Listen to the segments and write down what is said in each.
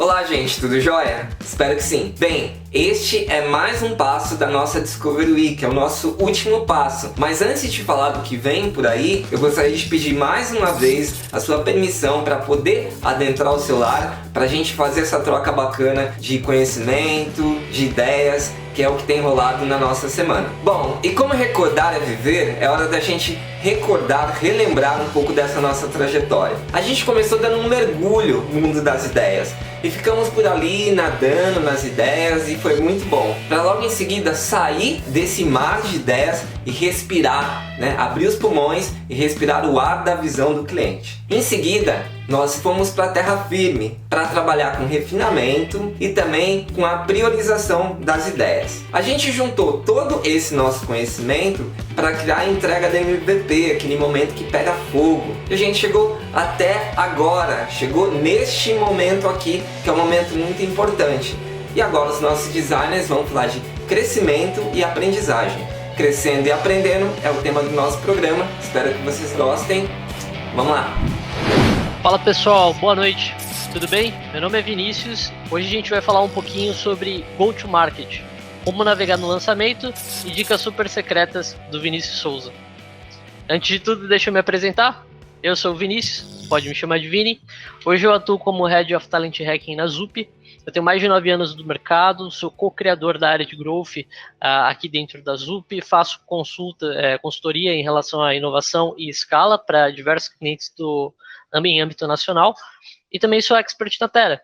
Olá, gente, tudo jóia? Espero que sim. Bem, este é mais um passo da nossa Discovery Week, é o nosso último passo. Mas antes de falar do que vem por aí, eu gostaria de pedir mais uma vez a sua permissão para poder adentrar o celular, para a gente fazer essa troca bacana de conhecimento, de ideias, que é o que tem rolado na nossa semana. Bom, e como recordar é viver, é hora da gente recordar, relembrar um pouco dessa nossa trajetória. A gente começou dando um mergulho no mundo das ideias e ficamos por ali nadando nas ideias e foi muito bom. Para logo em seguida sair desse mar de ideias e respirar, né? Abrir os pulmões e respirar o ar da visão do cliente. Em seguida, nós fomos para a terra firme para trabalhar com refinamento e também com a priorização das ideias. A gente juntou todo esse nosso conhecimento para criar a entrega da MVP, aquele momento que pega fogo. E a gente chegou até agora, chegou neste momento aqui, que é um momento muito importante. E agora os nossos designers vão falar de crescimento e aprendizagem. Crescendo e aprendendo é o tema do nosso programa. Espero que vocês gostem. Vamos lá! Fala pessoal, boa noite, tudo bem? Meu nome é Vinícius, hoje a gente vai falar um pouquinho sobre Go-to-Market, como navegar no lançamento e dicas super secretas do Vinícius Souza. Antes de tudo, deixa eu me apresentar, eu sou o Vinícius, pode me chamar de Vini, hoje eu atuo como Head of Talent Hacking na Zup, eu tenho mais de 9 anos no mercado, sou co-criador da área de Growth aqui dentro da Zup, faço consultoria em relação à inovação e escala para diversos clientes em âmbito nacional, e também sou expert na Terra,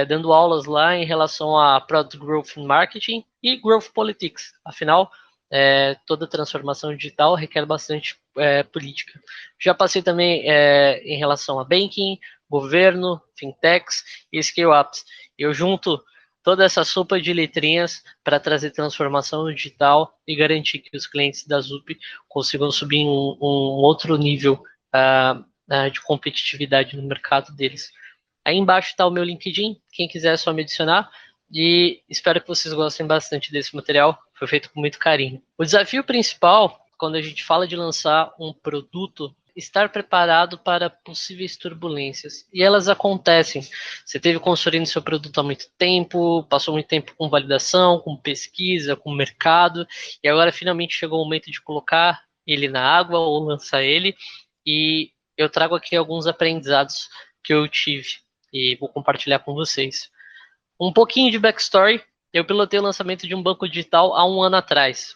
dando aulas lá em relação a Product Growth and Marketing e Growth Politics. Afinal, toda transformação digital requer bastante política. Já passei também em relação a banking, governo, fintechs e scale-ups. Eu junto toda essa sopa de letrinhas para trazer transformação digital e garantir que os clientes da Zup consigam subir um outro nível de competitividade no mercado deles. Aí embaixo está o meu LinkedIn, quem quiser é só me adicionar, e espero que vocês gostem bastante desse material, foi feito com muito carinho. O desafio principal, quando a gente fala de lançar um produto, estar preparado para possíveis turbulências, e elas acontecem. Você teve construindo seu produto há muito tempo, passou muito tempo com validação, com pesquisa, com mercado, e agora finalmente chegou o momento de colocar ele na água ou lançar ele, e eu trago aqui alguns aprendizados que eu tive e vou compartilhar com vocês. Um pouquinho de backstory, eu pilotei o lançamento de um banco digital há 1 ano atrás.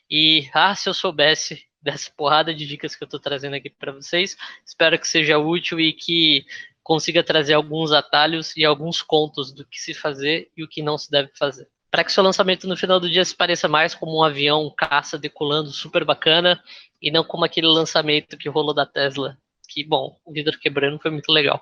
E, se eu soubesse dessa porrada de dicas que eu estou trazendo aqui para vocês, espero que seja útil e que consiga trazer alguns atalhos e alguns contos do que se fazer e o que não se deve fazer. Para que seu lançamento no final do dia se pareça mais como um avião, um caça decolando super bacana e não como aquele lançamento que rolou da Tesla, que, bom, o vidro quebrando foi muito legal.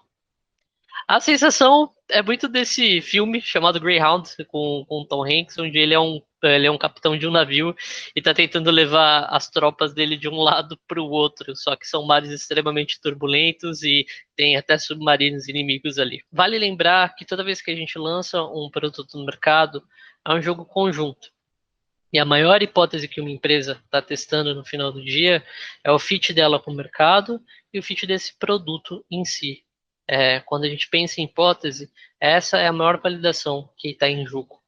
A sensação é muito desse filme chamado Greyhound, com Tom Hanks, onde ele é um capitão de um navio e está tentando levar as tropas dele de um lado para o outro, só que são mares extremamente turbulentos e tem até submarinos inimigos ali. Vale lembrar que toda vez que a gente lança um produto no mercado, é um jogo conjunto. E a maior hipótese que uma empresa está testando no final do dia é o fit dela com o mercado e o fit desse produto em si. Quando a gente pensa em hipótese, essa é a maior validação que está em jogo.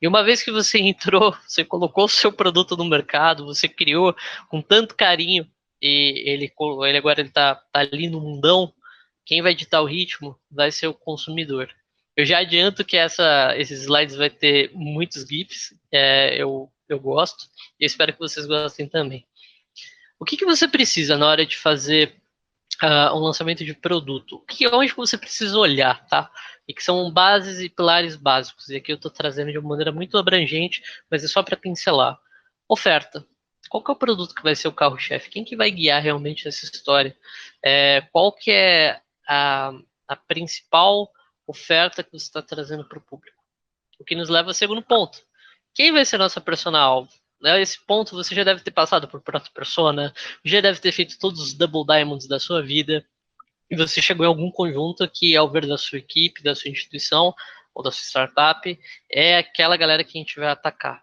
E uma vez que você entrou, você colocou o seu produto no mercado, você criou com tanto carinho e ele agora está ali no mundão, quem vai ditar o ritmo vai ser o consumidor. Eu já adianto que esses slides vai ter muitos GIFs, eu gosto e espero que vocês gostem também. O que você precisa na hora de fazer um lançamento de produto? Onde você precisa olhar, tá? E que são bases e pilares básicos. E aqui eu estou trazendo de uma maneira muito abrangente, mas é só para pincelar. Oferta. Qual que é o produto que vai ser o carro-chefe? Quem que vai guiar realmente essa história? Qual que é a principal oferta que você está trazendo para o público? O que nos leva ao segundo ponto. Quem vai ser nossa persona-alvo? Esse ponto você já deve ter passado por persona, já deve ter feito todos os double diamonds da sua vida, e você chegou em algum conjunto que, ao ver da sua equipe, da sua instituição ou da sua startup, é aquela galera que a gente vai atacar.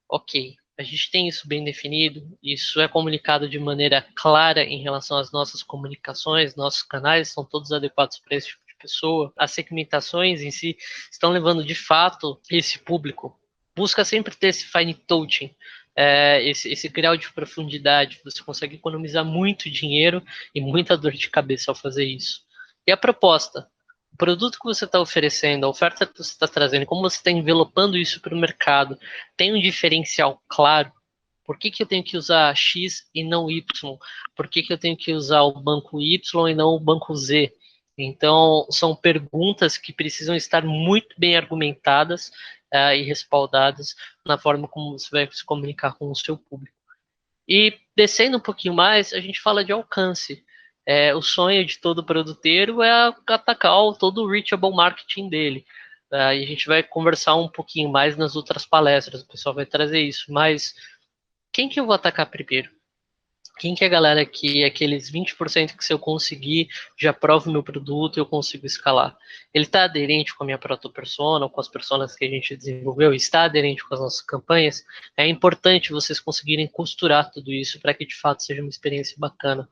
Ok, a gente tem isso bem definido, isso é comunicado de maneira clara em relação às nossas comunicações, nossos canais são todos adequados para esse tipo de pessoa, as segmentações em si estão levando de fato esse público. Busca sempre ter esse fine touching, esse grau de profundidade. Você consegue economizar muito dinheiro e muita dor de cabeça ao fazer isso. E a proposta? O produto que você está oferecendo, a oferta que você está trazendo, como você está envelopando isso para o mercado, tem um diferencial claro? Por que eu tenho que usar X e não Y? Por que eu tenho que usar o banco Y e não o banco Z? Então, são perguntas que precisam estar muito bem argumentadas e respaldadas na forma como você vai se comunicar com o seu público. E descendo um pouquinho mais, a gente fala de alcance. O sonho de todo produteiro é atacar todo o reachable marketing dele. E a gente vai conversar um pouquinho mais nas outras palestras, o pessoal vai trazer isso. Mas quem que eu vou atacar primeiro? Quem que é a galera que aqueles 20% que se eu conseguir, já provo o meu produto e eu consigo escalar? Ele está aderente com a minha proto-persona, ou com as personas que a gente desenvolveu, está aderente com as nossas campanhas? É importante vocês conseguirem costurar tudo isso para que de fato seja uma experiência bacana.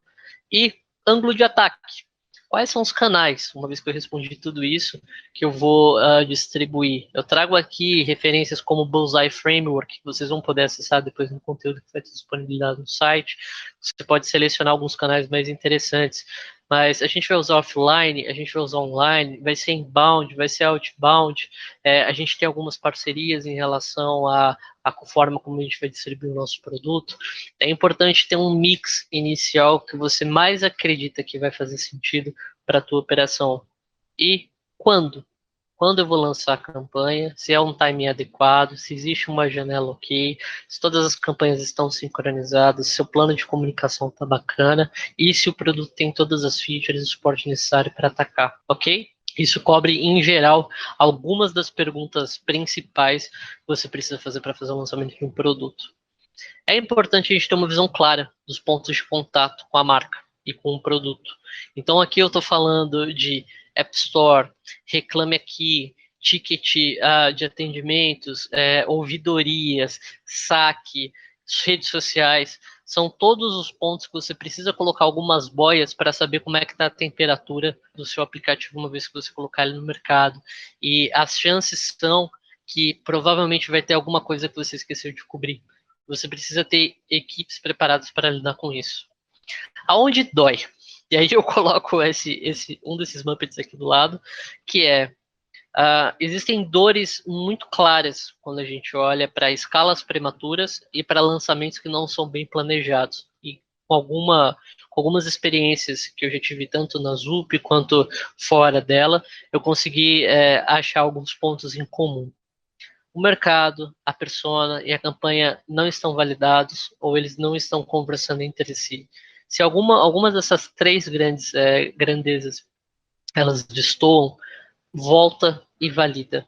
E ângulo de ataque. Quais são os canais, uma vez que eu respondi tudo isso, que eu vou distribuir? Eu trago aqui referências como o Bullseye Framework, que vocês vão poder acessar depois no conteúdo que vai ter disponibilidade no site. Você pode selecionar alguns canais mais interessantes, mas a gente vai usar offline, a gente vai usar online, vai ser inbound, vai ser outbound. A gente tem algumas parcerias em relação à forma como a gente vai distribuir o nosso produto. É importante ter um mix inicial que você mais acredita que vai fazer sentido para a tua operação. E quando? Quando eu vou lançar a campanha, se é um timing adequado, se existe uma janela ok, se todas as campanhas estão sincronizadas, se o plano de comunicação está bacana e se o produto tem todas as features e o suporte necessário para atacar, ok? Isso cobre, em geral, algumas das perguntas principais que você precisa fazer para fazer o lançamento de um produto. É importante a gente ter uma visão clara dos pontos de contato com a marca e com o produto. Então aqui eu estou falando de App Store, Reclame Aqui, ticket de atendimentos, ouvidorias, saque, redes sociais. São todos os pontos que você precisa colocar algumas boias para saber como é que está a temperatura do seu aplicativo uma vez que você colocar ele no mercado. E as chances são que provavelmente vai ter alguma coisa que você esqueceu de cobrir. Você precisa ter equipes preparadas para lidar com isso. Aonde dói? E aí eu coloco um desses Muppets aqui do lado, que existem dores muito claras quando a gente olha para escalas prematuras e para lançamentos que não são bem planejados. E com algumas experiências que eu já tive tanto na Zup quanto fora dela, eu consegui achar alguns pontos em comum. O mercado, a persona e a campanha não estão validados ou eles não estão conversando entre si. Se algumas dessas três grandezas elas destoam, volta e valida.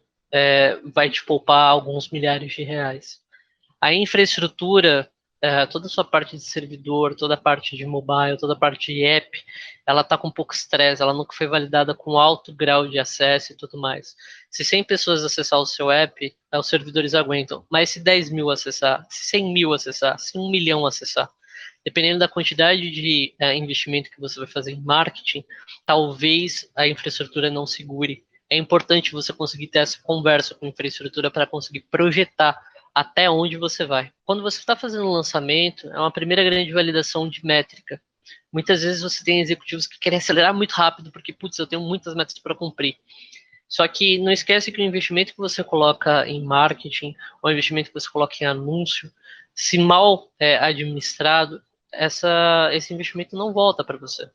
Vai te poupar alguns milhares de reais. A infraestrutura, toda a sua parte de servidor, toda a parte de mobile, toda a parte de app, ela está com pouco estresse, ela nunca foi validada com alto grau de acesso e tudo mais. Se 100 pessoas acessar o seu app, os servidores aguentam. Mas se 10 mil acessar, se 100 mil acessar, se 1 milhão acessar, dependendo da quantidade de investimento que você vai fazer em marketing, talvez a infraestrutura não segure. É importante você conseguir ter essa conversa com a infraestrutura para conseguir projetar até onde você vai. Quando você está fazendo um lançamento, é uma primeira grande validação de métrica. Muitas vezes você tem executivos que querem acelerar muito rápido porque, putz, eu tenho muitas metas para cumprir. Só que não esquece que o investimento que você coloca em marketing, ou o investimento que você coloca em anúncio, se mal administrado, esse investimento não volta para você.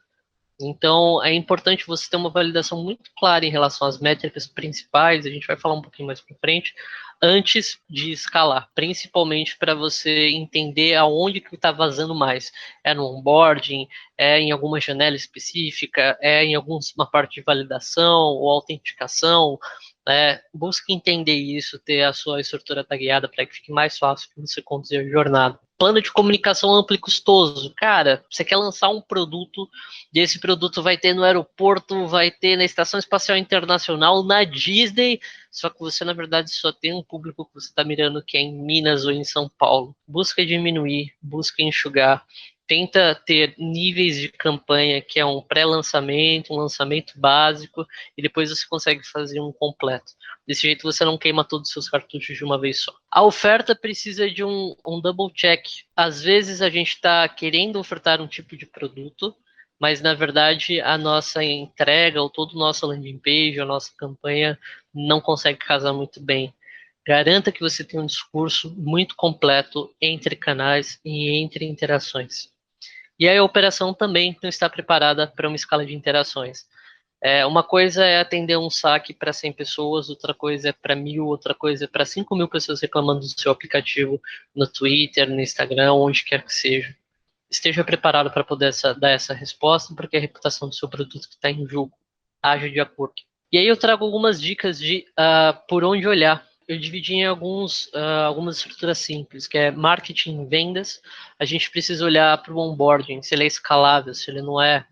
Então, é importante você ter uma validação muito clara em relação às métricas principais, a gente vai falar um pouquinho mais para frente, antes de escalar, principalmente para você entender aonde que está vazando mais. É no onboarding, é em alguma janela específica, é em uma parte de validação ou autenticação. Busque entender isso, ter a sua estrutura tagueada para que fique mais fácil de você conduzir a jornada. Plano de comunicação amplo e custoso. Cara, você quer lançar um produto, e esse produto vai ter no aeroporto, vai ter na Estação Espacial Internacional, na Disney, só que você, na verdade, só tem um público que você está mirando que é em Minas ou em São Paulo. Busca diminuir, busca enxugar, tenta ter níveis de campanha que é um pré-lançamento, um lançamento básico, e depois você consegue fazer um completo. Desse jeito você não queima todos os seus cartuchos de uma vez só. A oferta precisa de um double check. Às vezes a gente está querendo ofertar um tipo de produto, mas na verdade a nossa entrega, ou todo o nosso landing page, a nossa campanha não consegue casar muito bem. Garanta que você tenha um discurso muito completo entre canais e entre interações. E a operação também não está preparada para uma escala de interações. Uma coisa é atender um saque para 100 pessoas, outra coisa é para 1.000, outra coisa é para 5.000 pessoas reclamando do seu aplicativo no Twitter, no Instagram, onde quer que seja. Esteja preparado para poder dar essa resposta, porque é a reputação do seu produto que está em jogo. Haja de acordo. E aí eu trago algumas dicas de por onde olhar. Eu dividi em algumas estruturas simples, que é marketing e vendas. A gente precisa olhar para o onboarding, se ele é escalável, se ele não é.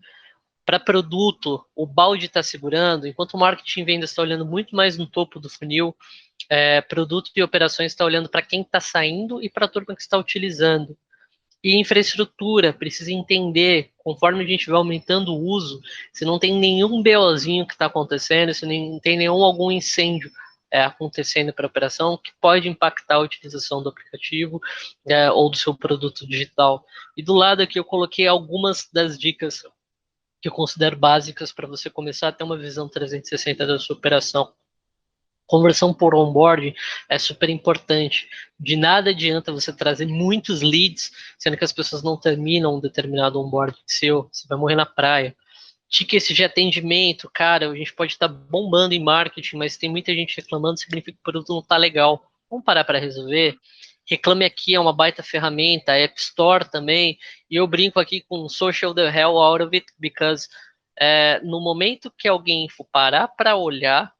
Para produto, o balde está segurando, enquanto o marketing e vendas está olhando muito mais no topo do funil, produto e operações está olhando para quem está saindo e para a turma que está utilizando. E infraestrutura, precisa entender, conforme a gente vai aumentando o uso, se não tem nenhum BOzinho que está acontecendo, se não tem algum incêndio acontecendo para a operação que pode impactar a utilização do aplicativo ou do seu produto digital. E do lado aqui eu coloquei algumas das dicas que eu considero básicas para você começar a ter uma visão 360 da sua operação. Conversão por onboarding é super importante. De nada adianta você trazer muitos leads, sendo que as pessoas não terminam um determinado onboarding seu, você vai morrer na praia. Tickets de atendimento, cara, a gente pode estar bombando em marketing, mas tem muita gente reclamando, significa que o produto não está legal. Vamos parar para resolver? Reclame Aqui é uma baita ferramenta, a App Store também, e eu brinco aqui com social the hell out of it, because no momento que alguém for parar para olhar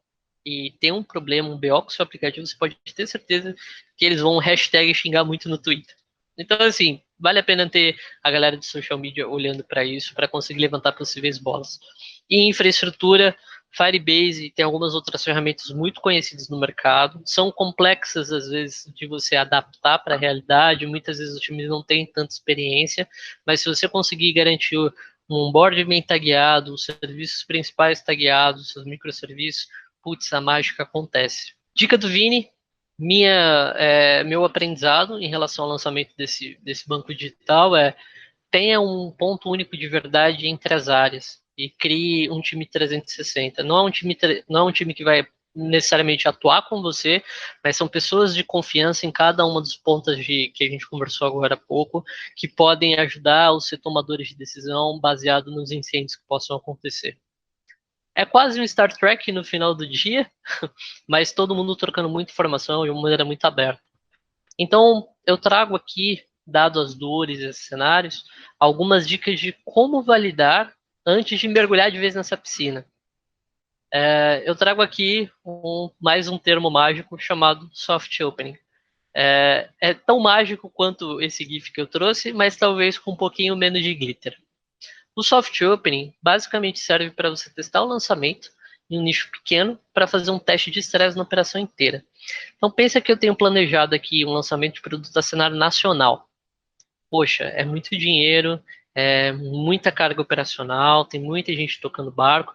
e tem um problema, um BO com o seu aplicativo, você pode ter certeza que eles vão hashtag xingar muito no Twitter. Então, assim, vale a pena ter a galera de social media olhando para isso, para conseguir levantar possíveis bolas. E infraestrutura, Firebase tem algumas outras ferramentas muito conhecidas no mercado, são complexas às vezes de você adaptar para a realidade, muitas vezes os times não têm tanta experiência, mas se você conseguir garantir um onboard bem tagueado, os serviços principais tagueados, seus microserviços, putz, a mágica acontece. Dica do Vini, meu aprendizado em relação ao lançamento desse banco digital tenha um ponto único de verdade entre as áreas e crie um time 360. Não é um time que vai necessariamente atuar com você, mas são pessoas de confiança em cada uma dos pontos que a gente conversou agora há pouco, que podem ajudar os ser tomadores de decisão baseado nos incêndios que possam acontecer. É quase um Star Trek no final do dia, mas todo mundo trocando muita informação de uma maneira muito aberta. Então, eu trago aqui, dado as dores e esses cenários, algumas dicas de como validar antes de mergulhar de vez nessa piscina. Eu trago aqui mais um termo mágico chamado soft opening. É tão mágico quanto esse GIF que eu trouxe, mas talvez com um pouquinho menos de glitter. O soft opening basicamente serve para você testar o lançamento em um nicho pequeno para fazer um teste de estresse na operação inteira. Então pensa que eu tenho planejado aqui um lançamento de produto a cenário nacional. Poxa, é muito dinheiro, é muita carga operacional, tem muita gente tocando barco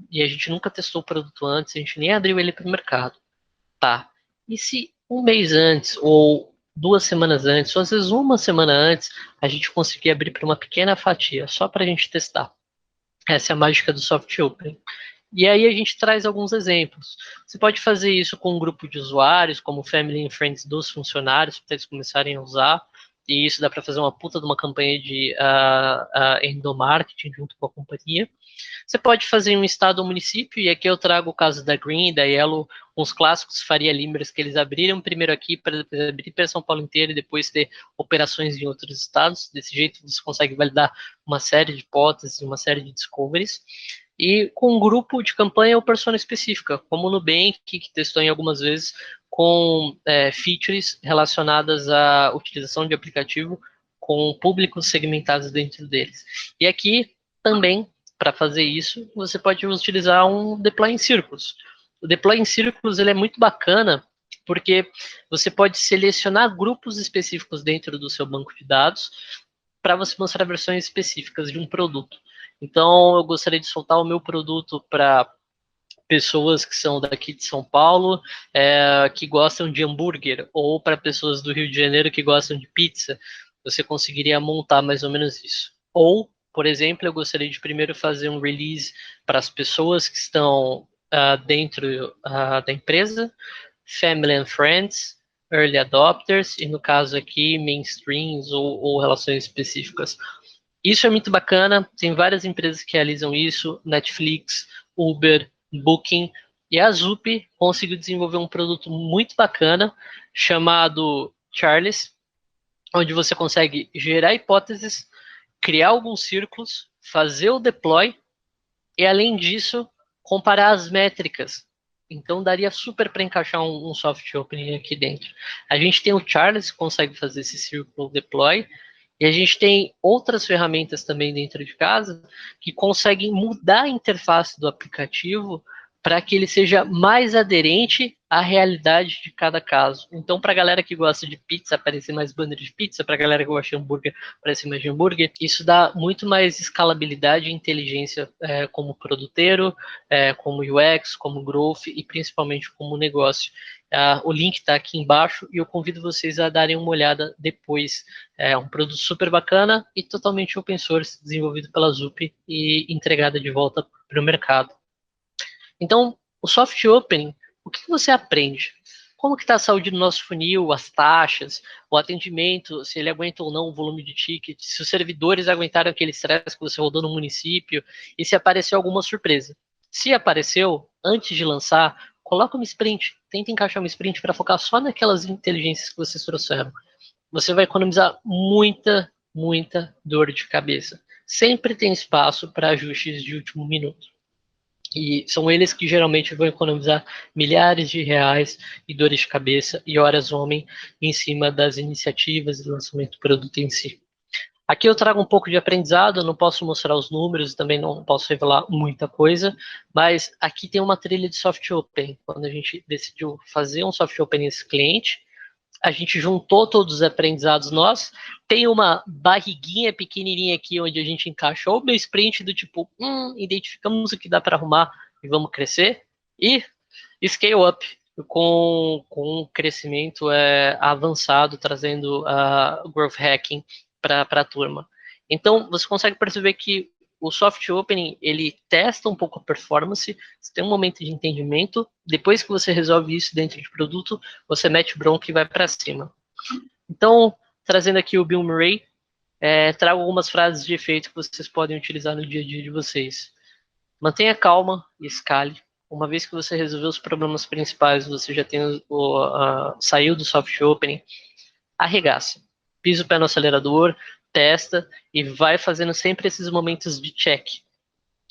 e a gente nunca testou o produto antes, a gente nem abriu ele para o mercado. Tá, e se um mês antes ou 2 semanas antes, ou às vezes uma semana antes, a gente conseguir abrir para uma pequena fatia, só para a gente testar. Essa é a mágica do soft opening. E aí a gente traz alguns exemplos. Você pode fazer isso com um grupo de usuários, como Family and Friends dos funcionários, para eles começarem a usar. E isso dá para fazer uma puta de uma campanha de endomarketing junto com a companhia. Você pode fazer em um estado ou município, e aqui eu trago o caso da Green, da Yellow, uns clássicos Faria Limers que eles abriram primeiro aqui para depois abrir para São Paulo inteiro e depois ter operações em outros estados. Desse jeito você consegue validar uma série de hipóteses, uma série de discoveries. E com um grupo de campanha ou persona específica, como o Nubank, que testou em algumas vezes com features relacionadas à utilização de aplicativo com públicos segmentados dentro deles. E aqui também, para fazer isso, você pode utilizar um Deploy em Círculos. O Deploy em Círculos ele é muito bacana porque você pode selecionar grupos específicos dentro do seu banco de dados para você mostrar versões específicas de um produto. Então, eu gostaria de soltar o meu produto para pessoas que são daqui de São Paulo, que gostam de hambúrguer, ou para pessoas do Rio de Janeiro que gostam de pizza. Você conseguiria montar mais ou menos isso. Ou, por exemplo, eu gostaria de primeiro fazer um release para as pessoas que estão dentro da empresa, Family and Friends, Early Adopters, e no caso aqui, Mainstreams ou relações específicas. Isso é muito bacana, tem várias empresas que realizam isso, Netflix, Uber, Booking, e a Zup conseguiu desenvolver um produto muito bacana chamado Charles, onde você consegue gerar hipóteses, criar alguns círculos, fazer o deploy e, além disso, comparar as métricas. Então, daria super para encaixar um soft opening aqui dentro. A gente tem o Charles, que consegue fazer esse círculo deploy, e a gente tem outras ferramentas também dentro de casa que conseguem mudar a interface do aplicativo para que ele seja mais aderente à realidade de cada caso. Então, para a galera que gosta de pizza, aparecer mais banner de pizza, para a galera que gosta de hambúrguer, aparecer mais de hambúrguer, isso dá muito mais escalabilidade e inteligência como produteiro, como UX, como growth e principalmente como negócio. O link está aqui embaixo e eu convido vocês a darem uma olhada depois. É um produto super bacana e totalmente open source, desenvolvido pela Zup e entregada de volta para o mercado. Então, o soft opening, o que você aprende? Como que está a saúde do nosso funil, as taxas, o atendimento, se ele aguenta ou não o volume de ticket, se os servidores aguentaram aquele estresse que você rodou no município e se apareceu alguma surpresa. Se apareceu, antes de lançar, coloca uma sprint, tenta encaixar uma sprint para focar só naquelas inteligências que vocês trouxeram. Você vai economizar muita dor de cabeça. Sempre tem espaço para ajustes de último minuto. E são eles que geralmente vão economizar milhares de reais e dores de cabeça e horas homem em cima das iniciativas e lançamento do produto em si. Aqui eu trago um pouco de aprendizado, eu não posso mostrar os números, também não posso revelar muita coisa, mas aqui tem uma trilha de soft open. Quando a gente decidiu fazer um soft open nesse cliente, a gente juntou todos os aprendizados nossos, tem uma barriguinha pequenininha aqui onde a gente encaixou o meu sprint do tipo, identificamos o que dá para arrumar e vamos crescer, e scale up com um crescimento avançado, trazendo growth hacking para a turma. Então, você consegue perceber que o soft opening, ele testa um pouco a performance, você tem um momento de entendimento, depois que você resolve isso dentro de produto, você mete bronca e vai para cima. Então, trazendo aqui o Bill Murray, trago algumas frases de efeito que vocês podem utilizar no dia a dia de vocês. Mantenha calma e escale. Uma vez que você resolveu os problemas principais, você já tem saiu do soft opening, arregaça. Pisa o pé no acelerador, testa e vai fazendo sempre esses momentos de check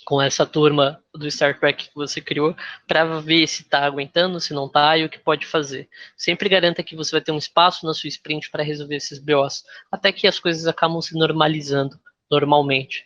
com essa turma do Star Trek que você criou para ver se está aguentando, se não está e o que pode fazer. Sempre garanta que você vai ter um espaço na sua sprint para resolver esses BOs, até que as coisas acabam se normalizando normalmente.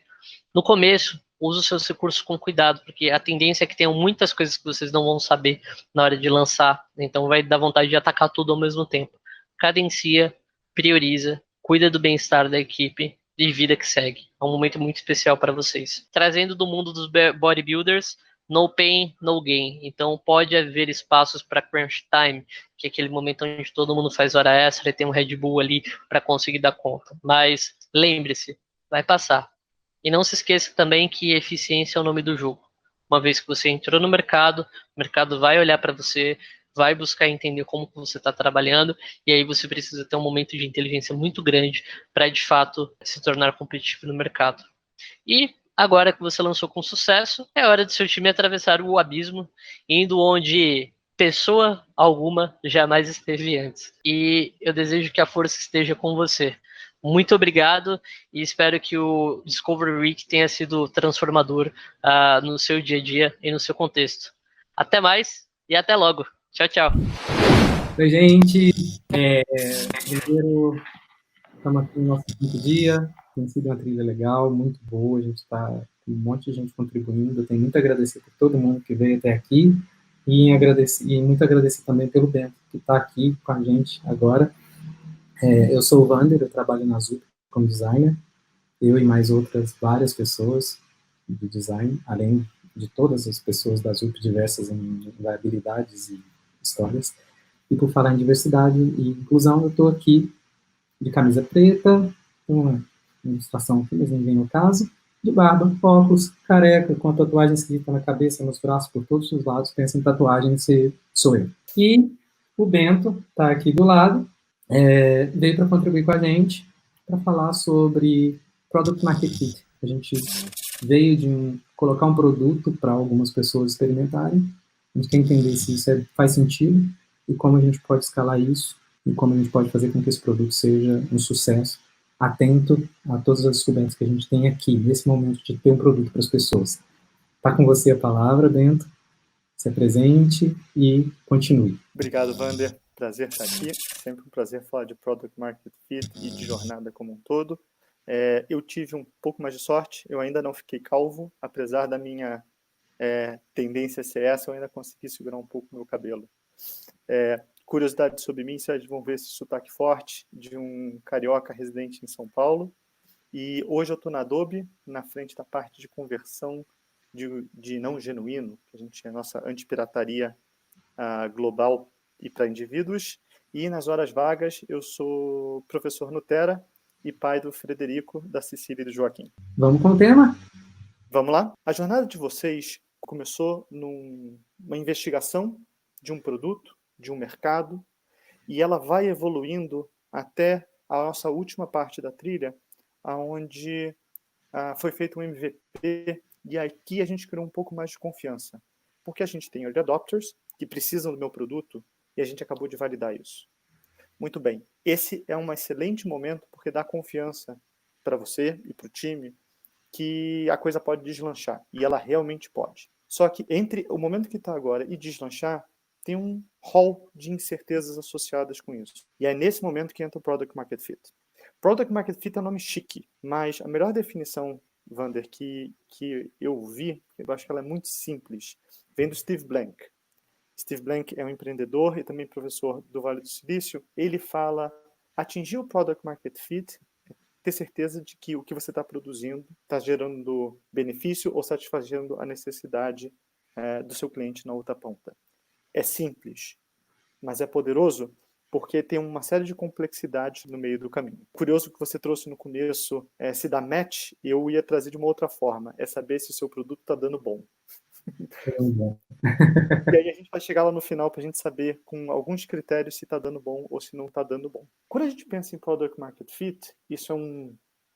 No começo, use os seus recursos com cuidado, porque a tendência é que tenham muitas coisas que vocês não vão saber na hora de lançar, então vai dar vontade de atacar tudo ao mesmo tempo. Cadencia, prioriza, cuida do bem-estar da equipe e vida que segue. É um momento muito especial para vocês. Trazendo do mundo dos bodybuilders, no pain, no gain. Então pode haver espaços para crunch time, que é aquele momento onde todo mundo faz hora extra e tem um Red Bull ali para conseguir dar conta. Mas lembre-se, vai passar. E não se esqueça também que eficiência é o nome do jogo. Uma vez que você entrou no mercado, o mercado vai olhar para você, vai buscar entender como você está trabalhando, e aí você precisa ter um momento de inteligência muito grande para, de fato, se tornar competitivo no mercado. E agora que você lançou com sucesso, é hora de seu time atravessar o abismo, indo onde pessoa alguma jamais esteve antes. E eu desejo que a força esteja com você. Muito obrigado e espero que o Discovery Week tenha sido transformador no seu dia a dia e no seu contexto. Até mais e até logo. Tchau, tchau. Oi, gente. Primeiro, estamos aqui no nosso quinto dia. Tem sido uma trilha legal, muito boa. A gente está com um monte de gente contribuindo. Eu tenho muito a agradecer por todo mundo que veio até aqui e muito agradecer também pelo Bento, que está aqui com a gente agora. Eu sou o Wander, eu trabalho na Zup como designer. eu e mais outras várias pessoas de design, além de todas as pessoas das UP diversas em habilidades e histórias. E por falar em diversidade e inclusão, eu estou aqui de camisa preta, com uma ilustração aqui, mas ninguém no caso, de barba, óculos, careca, com a tatuagem escrita na cabeça, nos braços, por todos os lados, pensa em tatuagem, sou eu. E o Bento está aqui do lado, veio para contribuir com a gente, para falar sobre Product Market Fit. A gente veio de colocar um produto para algumas pessoas experimentarem, a gente quer entender se isso faz sentido e como a gente pode escalar isso e como a gente pode fazer com que esse produto seja um sucesso, atento a todas as descobertas que a gente tem aqui, nesse momento de ter um produto para as pessoas. Está com você a palavra, Bento. Se apresente e continue. Obrigado, Vander. Prazer estar aqui. Sempre um prazer falar de Product Market Fit e de jornada como um todo. Eu tive um pouco mais de sorte. Eu ainda não fiquei calvo, apesar da minha tendência a ser essa, eu ainda consegui segurar um pouco o meu cabelo. Curiosidade sobre mim, vocês vão ver esse sotaque forte de um carioca residente em São Paulo. E hoje eu estou na Adobe, na frente da parte de conversão de não genuíno, que a gente é a nossa antipirataria global e para indivíduos. E nas horas vagas eu sou professor Nutera e pai do Frederico, da Cecília e do Joaquim. Vamos com o tema? Vamos lá? A jornada de vocês começou numa investigação de um produto, de um mercado, e ela vai evoluindo até a nossa última parte da trilha, onde foi feito um MVP, e aqui a gente criou um pouco mais de confiança. Porque a gente tem early adopters que precisam do meu produto e a gente acabou de validar isso. Muito bem. Esse é um excelente momento porque dá confiança para você e para o time que a coisa pode deslanchar. E ela realmente pode. Só que entre o momento que está agora e deslanchar, tem um hall de incertezas associadas com isso. E é nesse momento que entra o Product Market Fit. Product Market Fit é um nome chique, mas a melhor definição, Vander, que eu vi, eu acho que ela é muito simples, vem do Steve Blank. Steve Blank é um empreendedor e também professor do Vale do Silício. Ele fala, atingir o Product Market Fit, ter certeza de que o que você está produzindo está gerando benefício ou satisfazendo a necessidade do seu cliente na outra ponta. É simples, mas é poderoso porque tem uma série de complexidades no meio do caminho. Curioso que você trouxe no começo, se dá match, eu ia trazer de uma outra forma, é saber se o seu produto está dando bom. E aí a gente vai chegar lá no final para a gente saber com alguns critérios se está dando bom ou se não está dando bom. Quando a gente pensa em Product Market Fit, isso é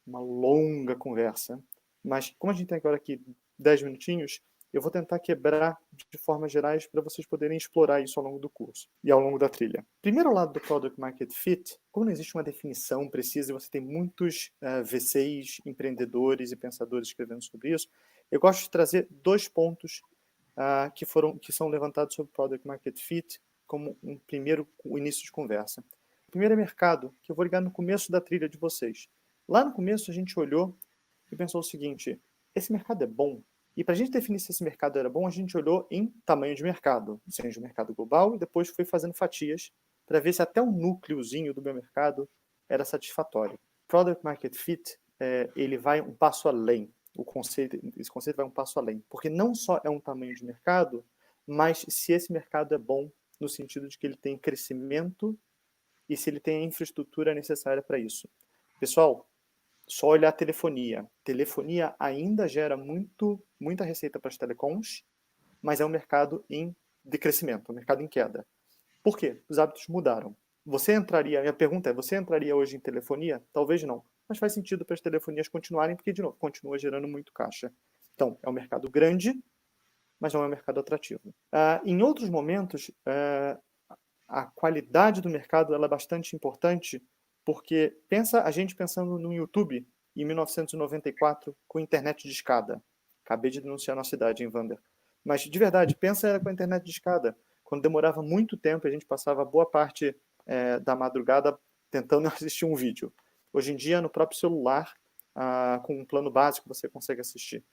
uma longa conversa, mas como a gente tem agora aqui 10 minutinhos, eu vou tentar quebrar de formas gerais para vocês poderem explorar isso ao longo do curso e ao longo da trilha. Primeiro lado do Product Market Fit, como não existe uma definição precisa e você tem muitos V6, empreendedores e pensadores escrevendo sobre isso, eu gosto de trazer 2 pontos que são levantados sobre Product Market Fit como um primeiro início de conversa. O primeiro é mercado, que eu vou ligar no começo da trilha de vocês. Lá no começo a gente olhou e pensou o seguinte, esse mercado é bom? E para a gente definir se esse mercado era bom, a gente olhou em tamanho de mercado, ou seja, o mercado global, e depois foi fazendo fatias para ver se até um núcleozinho do meu mercado era satisfatório. Product Market Fit, ele vai um passo além. Esse conceito vai um passo além, porque não só é um tamanho de mercado, mas se esse mercado é bom no sentido de que ele tem crescimento e se ele tem a infraestrutura necessária para isso. Pessoal, só olhar a telefonia. Telefonia ainda gera muita receita para as telecoms, mas é um mercado de crescimento, um mercado em queda. Por quê? Os hábitos mudaram. Minha pergunta é, você entraria hoje em telefonia? Talvez não. Mas faz sentido para as telefonias continuarem, porque, de novo, continua gerando muito caixa. Então, é um mercado grande, mas não é um mercado atrativo. Em outros momentos, a qualidade do mercado ela é bastante importante, porque a gente pensando no YouTube, em 1994, com internet de escada. Acabei de denunciar a nossa idade, hein, Wander? Mas, de verdade, pensa com a internet de escada. Quando demorava muito tempo, a gente passava boa parte da madrugada tentando assistir um vídeo. Hoje em dia, no próprio celular, com um plano básico, você consegue assistir.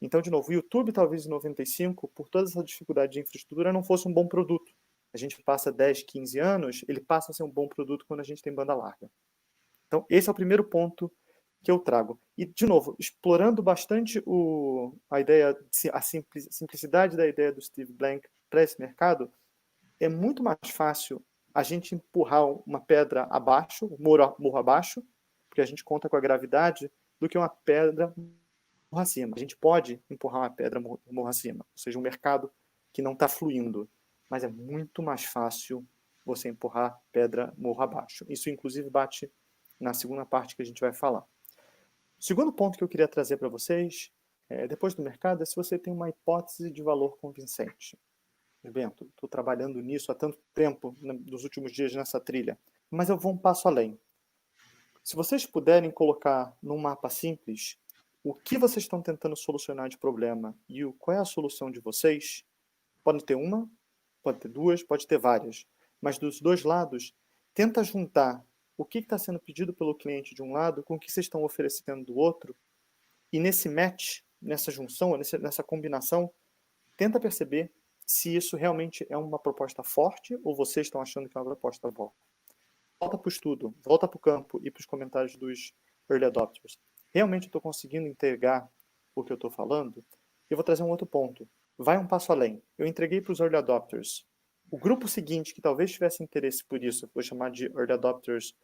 Então, de novo, o YouTube, talvez em 95, por toda essa dificuldade de infraestrutura, não fosse um bom produto. A gente passa 10, 15 anos, ele passa a ser um bom produto quando a gente tem banda larga. Então, esse é o primeiro ponto que eu trago. E, de novo, explorando bastante a ideia, a simplicidade da ideia do Steve Blank para esse mercado, é muito mais fácil a gente empurrar uma pedra abaixo, morro abaixo, porque a gente conta com a gravidade, do que uma pedra morro acima. A gente pode empurrar uma pedra morro acima, ou seja, um mercado que não está fluindo, mas é muito mais fácil você empurrar pedra morro abaixo. Isso, inclusive, bate na segunda parte que a gente vai falar. O segundo ponto que eu queria trazer para vocês, depois do mercado, é se você tem uma hipótese de valor convincente. Bento, estou trabalhando nisso há tanto tempo, nos últimos dias nessa trilha, mas eu vou um passo além. Se vocês puderem colocar num mapa simples o que vocês estão tentando solucionar de problema e qual é a solução de vocês, pode ter uma, pode ter duas, pode ter várias, mas dos dois lados, tenta juntar o que está sendo pedido pelo cliente de um lado com o que vocês estão oferecendo do outro, e nesse match, nessa junção, nessa combinação, tenta perceber se isso realmente é uma proposta forte ou vocês estão achando que é uma proposta boa. Volta para o estudo, volta para o campo e para os comentários dos early adopters. Realmente eu estou conseguindo entregar o que eu estou falando? Eu vou trazer um outro ponto. Vai um passo além. Eu entreguei para os early adopters. O grupo seguinte, que talvez tivesse interesse por isso, vou chamar de early adopters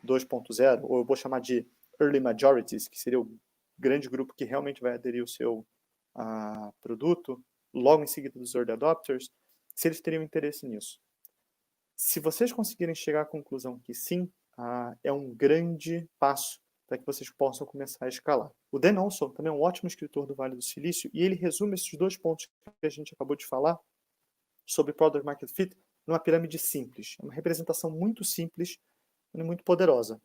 2.0, ou eu vou chamar de early majorities, que seria o grande grupo que realmente vai aderir ao seu produto, logo em seguida dos early adopters, se eles teriam interesse nisso. Se vocês conseguirem chegar à conclusão que sim, é um grande passo para que vocês possam começar a escalar. O Dan Olson também é um ótimo escritor do Vale do Silício, e ele resume esses dois pontos que a gente acabou de falar sobre Product Market Fit numa pirâmide simples. É uma representação muito simples e muito poderosa.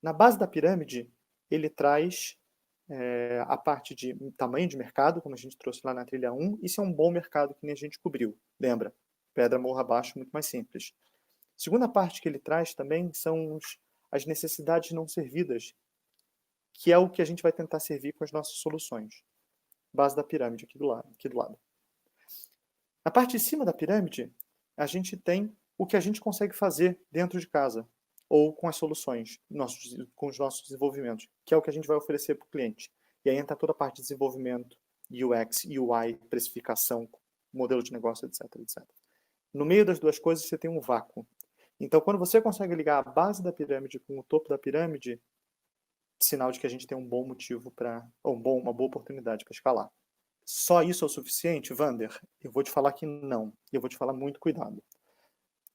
Na base da pirâmide, ele traz a parte de tamanho de mercado, como a gente trouxe lá na trilha 1, isso é um bom mercado que nem a gente cobriu. Lembra? Pedra morro abaixo, muito mais simples. Segunda parte que ele traz também são as necessidades não servidas, que é o que a gente vai tentar servir com as nossas soluções. Base da pirâmide aqui do lado. Na parte de cima da pirâmide, a gente tem o que a gente consegue fazer dentro de casa, ou com as soluções, com os nossos desenvolvimentos, que é o que a gente vai oferecer para o cliente. E aí entra toda a parte de desenvolvimento, UX, UI, precificação, modelo de negócio, etc, etc. No meio das duas coisas, você tem um vácuo. Então, quando você consegue ligar a base da pirâmide com o topo da pirâmide, sinal de que a gente tem um bom motivo uma boa oportunidade para escalar. Só isso é o suficiente, Vander? Eu vou te falar que não. E eu vou te falar muito cuidado.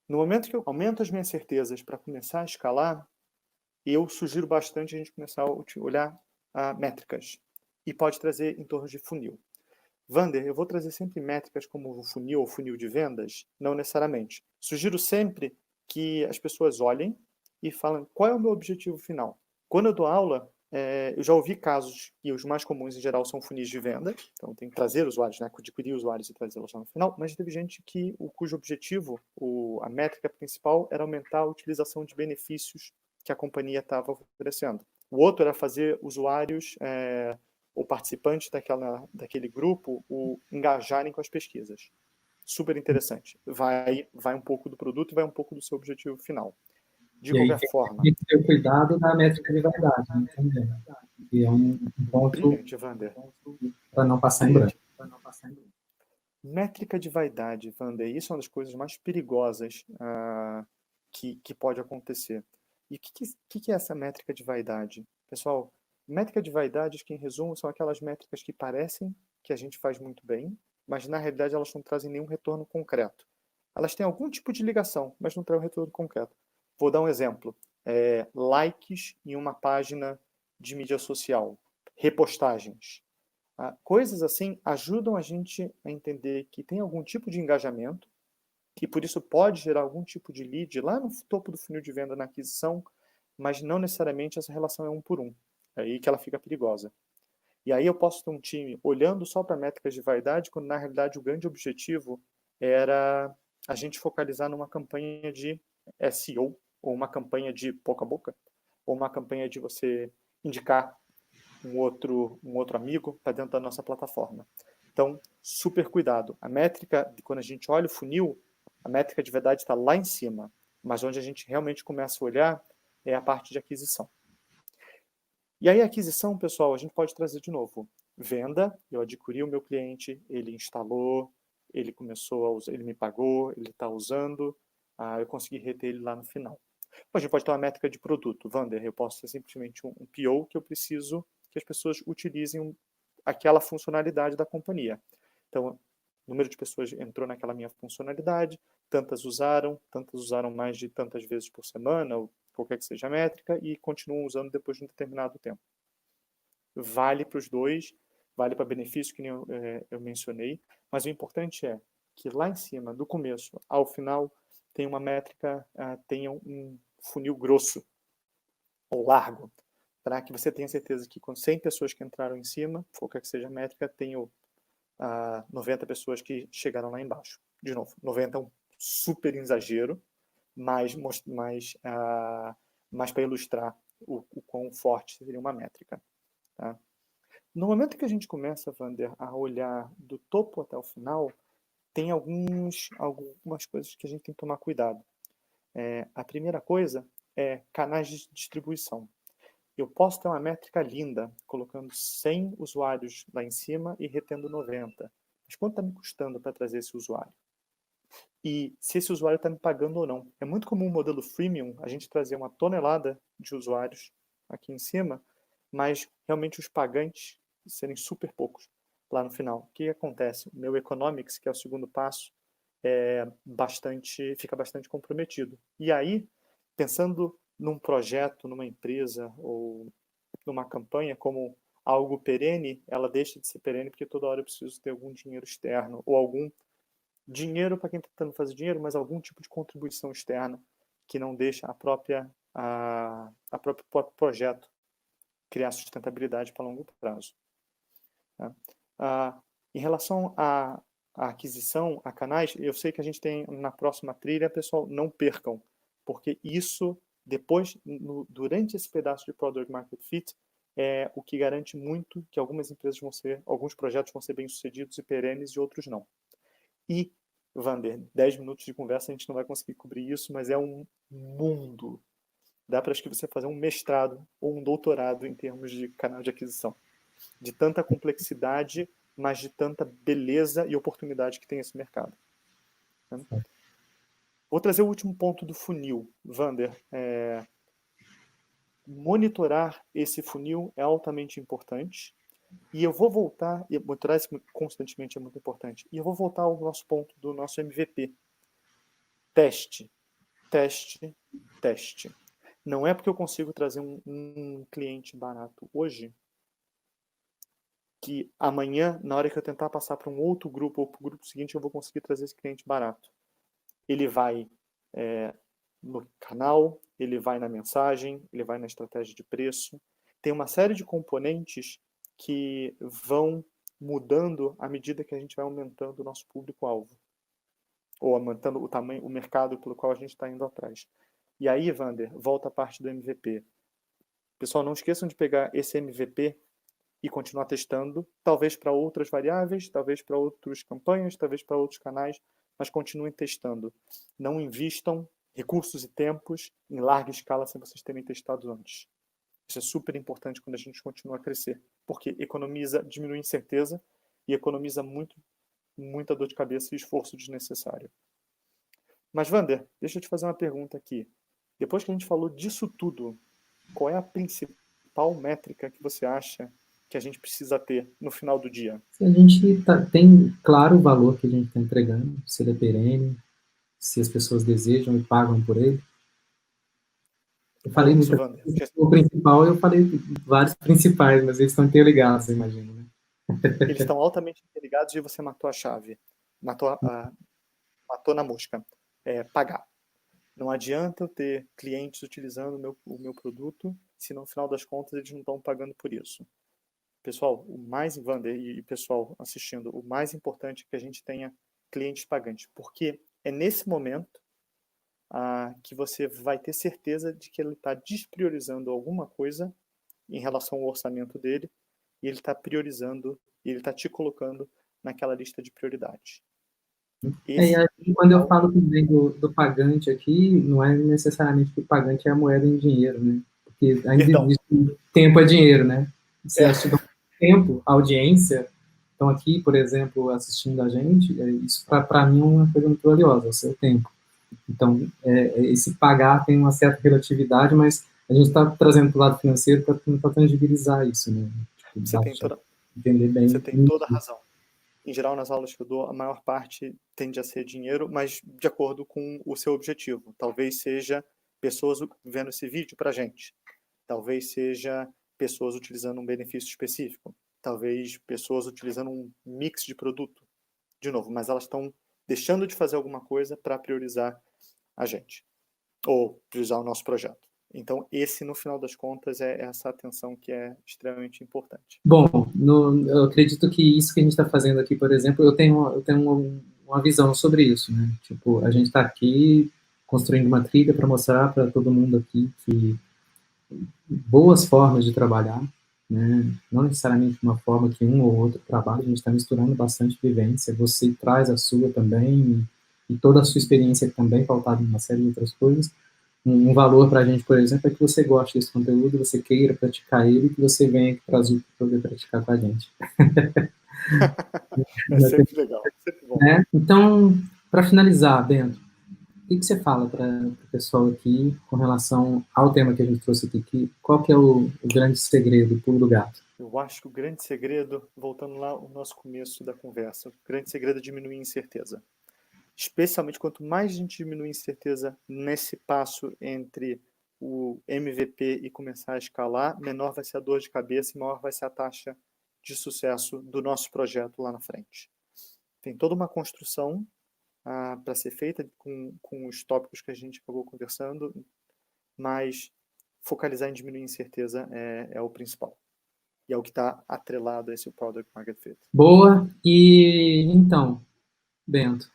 No momento que eu aumento as minhas certezas para começar a escalar, eu sugiro bastante a gente começar a olhar métricas. E pode trazer em torno de funil. Vander, eu vou trazer sempre métricas como o funil ou funil de vendas? Não necessariamente. Sugiro sempre que as pessoas olhem e falem qual é o meu objetivo final. Quando eu dou aula, eu já ouvi casos, e os mais comuns em geral são funis de venda, então tem que trazer usuários, né, adquirir usuários e trazê-los lá no final, mas teve gente cujo objetivo, a métrica principal, era aumentar a utilização de benefícios que a companhia estava oferecendo. O outro era fazer usuários ou participantes daquele grupo engajarem com as pesquisas. Super interessante. Vai um pouco do produto e vai um pouco do seu objetivo final. De qualquer forma. Tem que ter o cuidado da métrica de vaidade, né, também. Que é um ponto para não passar em branco. Métrica de vaidade, Vander, isso é uma das coisas mais perigosas que pode acontecer. E o que é essa métrica de vaidade? Pessoal, métrica de vaidade, que em resumo, são aquelas métricas que parecem que a gente faz muito bem, mas na realidade elas não trazem nenhum retorno concreto. Elas têm algum tipo de ligação, mas não trazem um retorno concreto. Vou dar um exemplo. Likes em uma página de mídia social, repostagens. Coisas assim ajudam a gente a entender que tem algum tipo de engajamento, que por isso pode gerar algum tipo de lead lá no topo do funil de venda na aquisição, mas não necessariamente essa relação é 1 por 1. É aí que ela fica perigosa. E aí eu posso ter um time olhando só para métricas de vaidade, quando na realidade o grande objetivo era a gente focalizar numa campanha de SEO, ou uma campanha de boca a boca, ou uma campanha de você indicar um outro amigo para dentro da nossa plataforma. Então, super cuidado. A métrica, quando a gente olha o funil, a métrica de verdade está lá em cima, mas onde a gente realmente começa a olhar é a parte de aquisição. E aí a aquisição, pessoal, a gente pode trazer de novo. Venda, eu adquiri o meu cliente, ele instalou, ele começou a usar, ele me pagou, ele está usando, eu consegui reter ele lá no final. A gente pode ter uma métrica de produto. Vander, eu posso ser simplesmente um PO que eu preciso que as pessoas utilizem aquela funcionalidade da companhia. Então, o número de pessoas entrou naquela minha funcionalidade, tantas usaram mais de tantas vezes por semana, ou qualquer que seja a métrica, e continuam usando depois de um determinado tempo. Vale para os dois, vale para benefício, que nem eu mencionei, mas o importante é que lá em cima, do começo ao final, tem uma métrica, tenha um funil grosso ou largo, para que você tenha certeza que com 100 pessoas que entraram em cima, qualquer que seja a métrica, tenho 90 pessoas que chegaram lá embaixo. De novo, 90 é um super exagero, mas para ilustrar o quão forte seria uma métrica. Tá? No momento que a gente começa, Vander, a olhar do topo até o final, tem algumas coisas que a gente tem que tomar cuidado. A primeira coisa é canais de distribuição. Eu posso ter uma métrica linda, colocando 100 usuários lá em cima e retendo 90. Mas quanto está me custando para trazer esse usuário? E se esse usuário está me pagando ou não. É muito comum o modelo freemium a gente trazer uma tonelada de usuários aqui em cima, mas realmente os pagantes serem super poucos lá no final. O que acontece? O meu economics, que é o segundo passo, fica bastante comprometido. E aí, pensando num projeto, numa empresa ou numa campanha como algo perene, ela deixa de ser perene porque toda hora eu preciso ter algum dinheiro externo ou algum dinheiro para quem está tentando fazer dinheiro, mas algum tipo de contribuição externa que não deixa a próprio projeto criar sustentabilidade para longo prazo. Tá? Em relação à aquisição, a canais, eu sei que a gente tem na próxima trilha, pessoal, não percam, porque isso depois, durante esse pedaço de Product Market Fit, é o que garante muito que alguns projetos vão ser bem-sucedidos e perenes e outros não. E, Vander, 10 minutos de conversa a gente não vai conseguir cobrir isso, mas é um mundo. Dá para acho que você fazer um mestrado ou um doutorado em termos de canal de aquisição. De tanta complexidade, mas de tanta beleza e oportunidade que tem esse mercado. Vou trazer o último ponto do funil, Vander. Monitorar esse funil é altamente importante. E eu vou voltar, e monitorar isso constantemente é muito importante. E eu vou voltar ao nosso ponto do nosso MVP. Teste, teste, teste. Não é porque eu consigo trazer um cliente barato hoje que amanhã, na hora que eu tentar passar para um outro grupo ou para o grupo seguinte, eu vou conseguir trazer esse cliente barato. Ele vai no canal, ele vai na mensagem, ele vai na estratégia de preço. Tem uma série de componentes que vão mudando à medida que a gente vai aumentando o nosso público-alvo. Ou aumentando o tamanho, o mercado pelo qual a gente está indo atrás. E aí, Vander, volta a parte do MVP. Pessoal, não esqueçam de pegar esse MVP e continuar testando, talvez para outras variáveis, talvez para outras campanhas, talvez para outros canais, mas continuem testando. Não invistam recursos e tempos em larga escala sem vocês terem testado antes. Isso é super importante quando a gente continua a crescer, porque diminui incerteza e economiza muita dor de cabeça e esforço desnecessário. Mas, Vander, deixa eu te fazer uma pergunta aqui. Depois que a gente falou disso tudo, qual é a principal métrica que você acha que a gente precisa ter no final do dia? Se a gente tem claro o valor que a gente está entregando, se ele é perene, se as pessoas desejam e pagam por ele. Eu falei muito. O principal, eu falei vários principais, mas eles estão interligados, eu imagino. Né? Eles estão altamente interligados e você matou a chave. Matou na mosca. Pagar. Não adianta eu ter clientes utilizando o meu produto se no final das contas eles não estão pagando por isso. Pessoal, Vander e pessoal assistindo, o mais importante é que a gente tenha clientes pagantes, porque é nesse momento que você vai ter certeza de que ele está despriorizando alguma coisa em relação ao orçamento dele e ele está priorizando, e ele está te colocando naquela lista de prioridades. Quando eu falo também do pagante aqui, não é necessariamente que o pagante é a moeda em dinheiro, né? porque ainda Perdão. existe tempo é dinheiro, né? Se elas te dão tempo, audiência, estão aqui, por exemplo, assistindo a gente, isso para mim é uma coisa muito valiosa, é o seu tempo. Então, esse pagar tem uma certa relatividade, mas a gente está trazendo para o lado financeiro para tentar tangibilizar isso, né? Tipo, entender bem. Você tem toda a razão. Em geral, nas aulas que eu dou, a maior parte tende a ser dinheiro, mas de acordo com o seu objetivo. Talvez seja pessoas vendo esse vídeo para a gente. Talvez seja pessoas utilizando um benefício específico. Talvez pessoas utilizando um mix de produto. De novo, mas elas estão deixando de fazer alguma coisa para priorizar a gente. Ou priorizar o nosso projeto. Então, esse, no final das contas, é essa atenção que é extremamente importante. Bom, eu acredito que isso que a gente está fazendo aqui, por exemplo, eu tenho uma visão sobre isso, né? Tipo, a gente está aqui construindo uma trilha para mostrar para todo mundo aqui que boas formas de trabalhar, né? Não necessariamente uma forma que um ou outro trabalha, a gente está misturando bastante vivência, você traz a sua também, e toda a sua experiência também pautada em uma série de outras coisas. Um valor para a gente, por exemplo, é que você goste desse conteúdo, você queira praticar ele, que você venha aqui para a Azul para poder praticar com a gente. É sempre legal, sempre bom. Né? Então, para finalizar, Bento, o que você fala para o pessoal aqui com relação ao tema que a gente trouxe aqui? Qual que é o grande segredo, o pulo do gato? Eu acho que o grande segredo, voltando lá ao nosso começo da conversa, o grande segredo é diminuir a incerteza. Especialmente quanto mais a gente diminui a incerteza nesse passo entre o MVP e começar a escalar, menor vai ser a dor de cabeça e maior vai ser a taxa de sucesso do nosso projeto lá na frente. Tem toda uma construção para ser feita com os tópicos que a gente acabou conversando, mas focalizar em diminuir a incerteza é o principal. E é o que está atrelado a esse Product Market Fit. Boa. E então, Bento,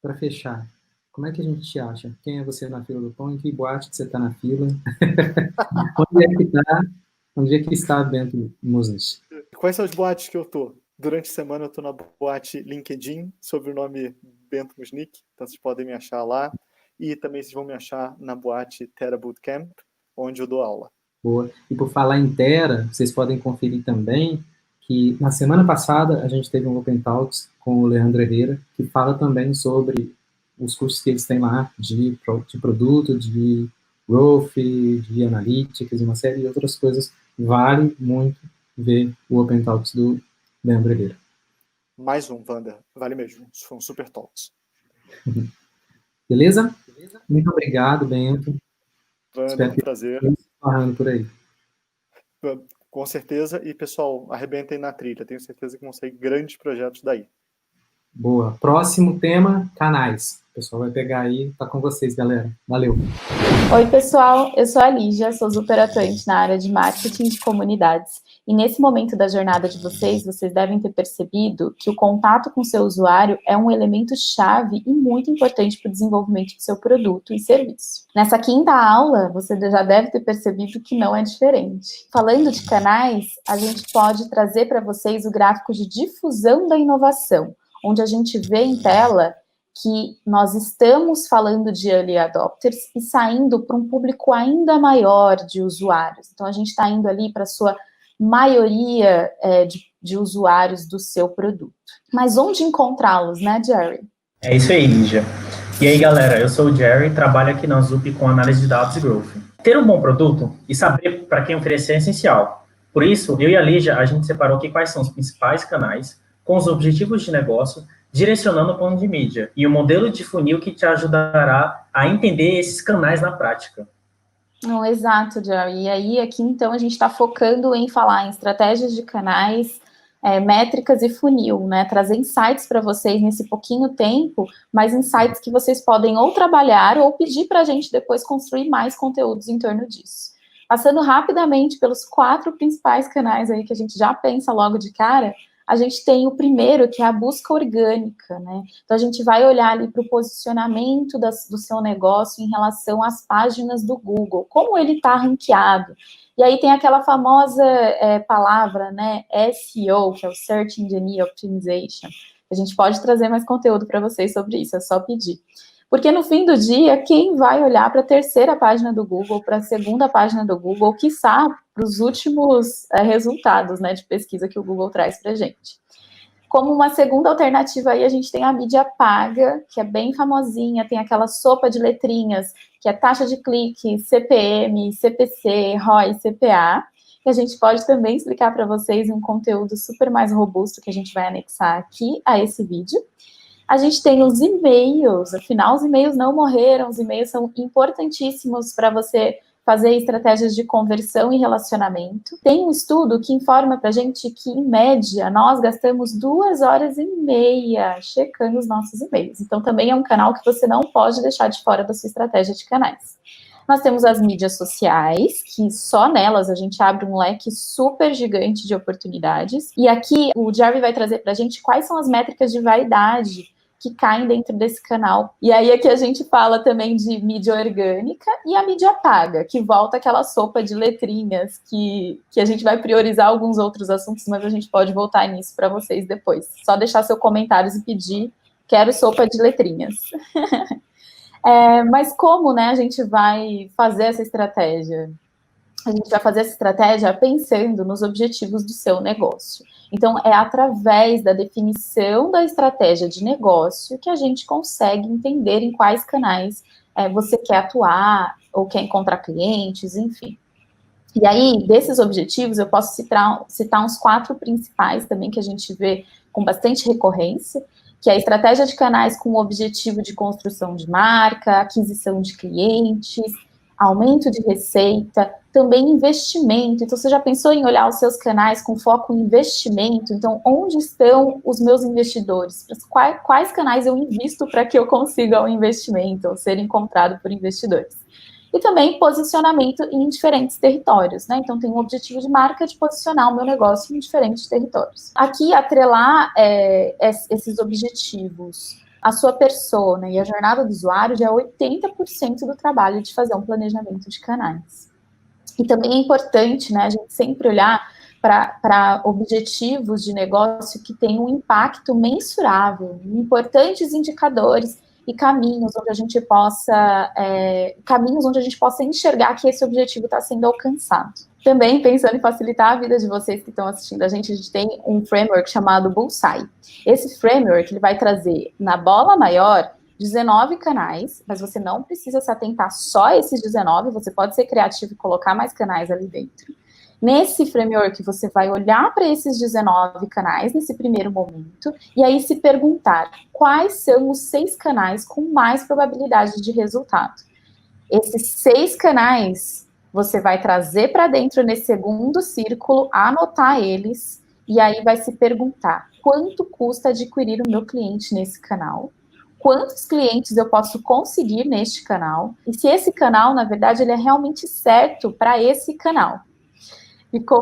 para fechar, como é que a gente te acha? Quem é você na fila do pão? Em que boate que você está na fila? Onde é que está Bento Musnes? Quais são os boates que eu tô? Durante a semana eu tô na boate LinkedIn, sob o nome Bento Musnick, então vocês podem me achar lá. E também vocês vão me achar na boate Terra Bootcamp, onde eu dou aula. Boa. E por falar em Terra, vocês podem conferir também que na semana passada a gente teve um Open Talks com o Leandro Herrera, que fala também sobre os cursos que eles têm lá de produto, de growth, de analytics, uma série de outras coisas. Vale muito ver o Open Talks do Leandro Herrera. Mais um, Wander. Vale mesmo. Isso foi um super talks. Beleza? Muito obrigado, Bento. Wander, um prazer. Falando por aí. Com certeza. E, pessoal, arrebentem na trilha. Tenho certeza que vão sair grandes projetos daí. Boa. Próximo tema, canais. O pessoal vai pegar aí, tá com vocês, galera. Valeu. Oi, pessoal. Eu sou a Lígia, sou super atuante na área de marketing de comunidades. E nesse momento da jornada de vocês devem ter percebido que o contato com o seu usuário é um elemento chave e muito importante para o desenvolvimento do seu produto e serviço. Nessa quinta aula, você já deve ter percebido que não é diferente. Falando de canais, a gente pode trazer para vocês o gráfico de difusão da inovação, onde a gente vê em tela que nós estamos falando de early adopters e saindo para um público ainda maior de usuários. Então, a gente está indo ali para a sua maioria de usuários do seu produto. Mas onde encontrá-los, né, Jerry? É isso aí, Lígia. E aí, galera, eu sou o Jerry, trabalho aqui na Zup com análise de dados e growth. Ter um bom produto e saber para quem oferecer é essencial. Por isso, eu e a Lígia, a gente separou aqui quais são os principais canais, com os objetivos de negócio, direcionando o plano de mídia e o modelo de funil que te ajudará a entender esses canais na prática. Não, exato, Jerry. E aí, aqui, então, a gente está focando em falar em estratégias de canais, métricas e funil, né? Trazer insights para vocês nesse pouquinho tempo, mas insights que vocês podem ou trabalhar ou pedir para a gente depois construir mais conteúdos em torno disso. Passando rapidamente pelos 4 principais canais aí que a gente já pensa logo de cara, a gente tem o primeiro, que é a busca orgânica, né? Então, a gente vai olhar ali para o posicionamento do seu negócio em relação às páginas do Google, como ele está ranqueado. E aí tem aquela famosa palavra, né, SEO, que é o Search Engine Optimization. A gente pode trazer mais conteúdo para vocês sobre isso, é só pedir. Porque no fim do dia, quem vai olhar para a terceira página do Google, para a segunda página do Google, quiçá para os últimos resultados, né, de pesquisa que o Google traz para a gente. Como uma segunda alternativa aí, a gente tem a mídia paga, que é bem famosinha, tem aquela sopa de letrinhas, que é taxa de clique, CPM, CPC, ROI, CPA, que a gente pode também explicar para vocês em um conteúdo super mais robusto que a gente vai anexar aqui a esse vídeo. A gente tem os e-mails, afinal os e-mails não morreram, os e-mails são importantíssimos para você fazer estratégias de conversão e relacionamento. Tem um estudo que informa para a gente que, em média, nós gastamos 2h30 checando os nossos e-mails. Então, também é um canal que você não pode deixar de fora da sua estratégia de canais. Nós temos as mídias sociais, que só nelas a gente abre um leque super gigante de oportunidades. E aqui o Jerry vai trazer para a gente quais são as métricas de vaidade que caem dentro desse canal. E aí aqui a gente fala também de mídia orgânica e a mídia paga, que volta aquela sopa de letrinhas, que a gente vai priorizar alguns outros assuntos, mas a gente pode voltar nisso para vocês depois. Só deixar seus comentários e pedir, quero sopa de letrinhas. Mas como, né, a gente vai fazer essa estratégia? A gente vai fazer essa estratégia pensando nos objetivos do seu negócio. Então, é através da definição da estratégia de negócio que a gente consegue entender em quais canais você quer atuar, ou quer encontrar clientes, enfim. E aí, desses objetivos, eu posso citar uns 4 principais também que a gente vê com bastante recorrência, que é a estratégia de canais com o objetivo de construção de marca, aquisição de clientes, aumento de receita, também investimento. Então, você já pensou em olhar os seus canais com foco em investimento? Então, onde estão os meus investidores? Quais canais eu invisto para que eu consiga um investimento ou ser encontrado por investidores? E também posicionamento em diferentes territórios, né? Então, tem um objetivo de marca de posicionar o meu negócio em diferentes territórios. Aqui, atrelar esses objetivos, a sua persona e a jornada do usuário já é 80% do trabalho de fazer um planejamento de canais. E também é importante, né, a gente sempre olhar para objetivos de negócio que tenham um impacto mensurável, importantes indicadores e caminhos onde a gente possa enxergar que esse objetivo está sendo alcançado. Também, pensando em facilitar a vida de vocês que estão assistindo a gente tem um framework chamado Bullseye. Esse framework ele vai trazer na bola maior 19 canais, mas você não precisa se atentar só a esses 19, você pode ser criativo e colocar mais canais ali dentro. Nesse framework, você vai olhar para esses 19 canais nesse primeiro momento e aí se perguntar quais são os 6 canais com mais probabilidade de resultado. Esses 6 canais você vai trazer para dentro nesse segundo círculo, anotar eles e aí vai se perguntar quanto custa adquirir o meu cliente nesse canal, quantos clientes eu posso conseguir neste canal e se esse canal, na verdade, ele é realmente certo para esse canal.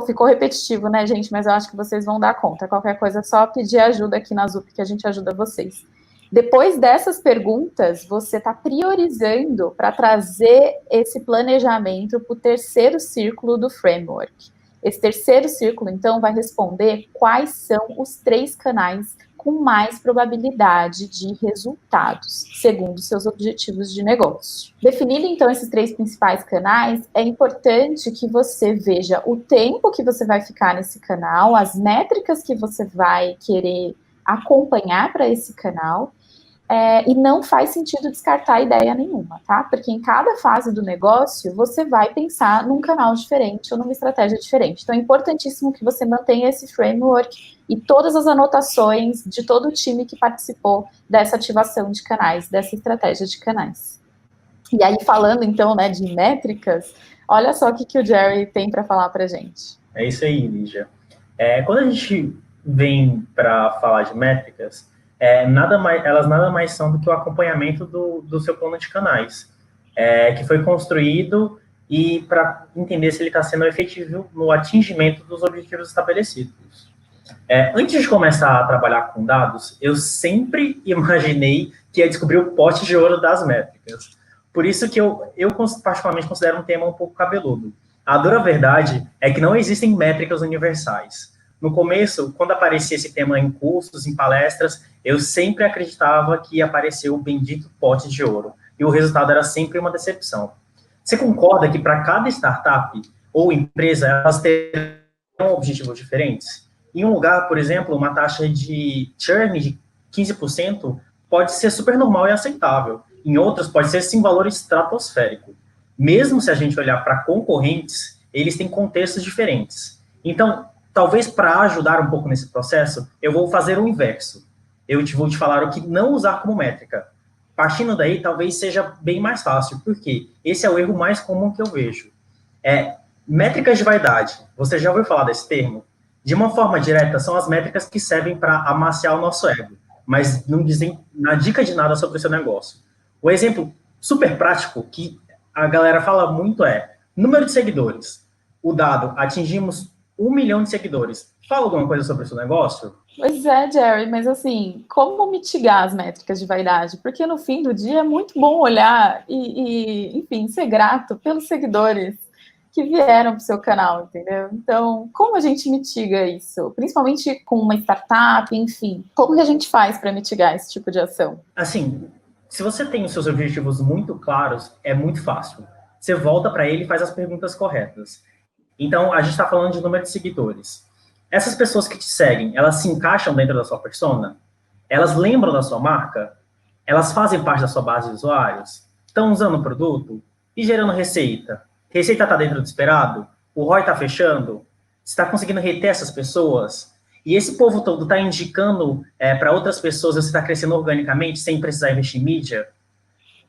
Ficou repetitivo, né, gente? Mas eu acho que vocês vão dar conta. Qualquer coisa é só pedir ajuda aqui na Zup que a gente ajuda vocês. Depois dessas perguntas, você está priorizando para trazer esse planejamento para o terceiro círculo do framework. Esse terceiro círculo, então, vai responder quais são os 3 canais com mais probabilidade de resultados, segundo seus objetivos de negócio. Definindo, então, esses 3 principais canais, é importante que você veja o tempo que você vai ficar nesse canal, as métricas que você vai querer acompanhar para esse canal, e não faz sentido descartar ideia nenhuma, tá? Porque em cada fase do negócio, você vai pensar num canal diferente ou numa estratégia diferente. Então, é importantíssimo que você mantenha esse framework e todas as anotações de todo o time que participou dessa ativação de canais, dessa estratégia de canais. E aí, falando, então, né, de métricas, olha só o que o Jerry tem para falar para a gente. É isso aí, Lígia. Quando a gente vem para falar de métricas, elas nada mais são do que o acompanhamento do seu plano de canais, que foi construído e para entender se ele está sendo efetivo no atingimento dos objetivos estabelecidos. Antes de começar a trabalhar com dados, eu sempre imaginei que ia descobrir o pote de ouro das métricas. Por isso que eu particularmente considero um tema um pouco cabeludo. A dura verdade é que não existem métricas universais. No começo, quando aparecia esse tema em cursos, em palestras, eu sempre acreditava que ia aparecer o bendito pote de ouro, e o resultado era sempre uma decepção. Você concorda que para cada startup ou empresa, elas terão objetivos diferentes? Em um lugar, por exemplo, uma taxa de churn de 15% pode ser super normal e aceitável. Em outros, pode ser, sim, valor estratosférico. Mesmo se a gente olhar para concorrentes, eles têm contextos diferentes. Então, talvez para ajudar um pouco nesse processo, eu vou fazer o inverso. Vou te falar o que não usar como métrica. Partindo daí, talvez seja bem mais fácil, porque esse é o erro mais comum que eu vejo. Métricas de vaidade. Você já ouviu falar desse termo? De uma forma direta, são as métricas que servem para amaciar o nosso ego, mas não dizem na dica de nada sobre o seu negócio. O exemplo super prático que a galera fala muito é número de seguidores. O dado, atingimos 1 milhão de seguidores. Fala alguma coisa sobre o seu negócio? Pois é, Jerry, mas assim, como mitigar as métricas de vaidade? Porque no fim do dia é muito bom olhar enfim, ser grato pelos seguidores que vieram para o seu canal, entendeu? Então, como a gente mitiga isso? Principalmente com uma startup, enfim. Como que a gente faz para mitigar esse tipo de ação? Assim, se você tem os seus objetivos muito claros, é muito fácil. Você volta para ele e faz as perguntas corretas. Então, a gente está falando de número de seguidores. Essas pessoas que te seguem, elas se encaixam dentro da sua persona? Elas lembram da sua marca? Elas fazem parte da sua base de usuários? Estão usando o produto? E gerando receita? Receita está dentro do esperado? O ROI está fechando? Você está conseguindo reter essas pessoas? E esse povo todo está indicando para outras pessoas, você está crescendo organicamente, sem precisar investir em mídia?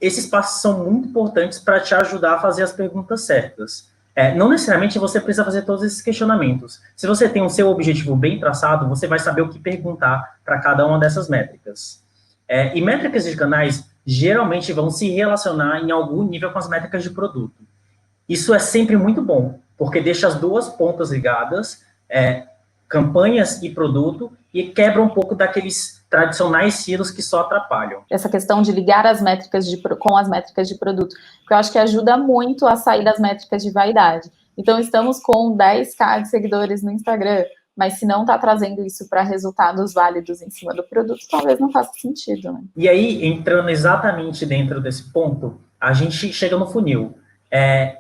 Esses passos são muito importantes para te ajudar a fazer as perguntas certas. Não necessariamente você precisa fazer todos esses questionamentos. Se você tem o seu objetivo bem traçado, você vai saber o que perguntar para cada uma dessas métricas. E métricas de canais geralmente vão se relacionar em algum nível com as métricas de produto. Isso é sempre muito bom, porque deixa as duas pontas ligadas, campanhas e produto, e quebra um pouco daqueles tradicionais silos que só atrapalham. Essa questão de ligar as métricas com as métricas de produto, porque eu acho que ajuda muito a sair das métricas de vaidade. Então, estamos com 10k de seguidores no Instagram, mas se não está trazendo isso para resultados válidos em cima do produto, talvez não faça sentido, né? E aí, entrando exatamente dentro desse ponto, a gente chega no funil.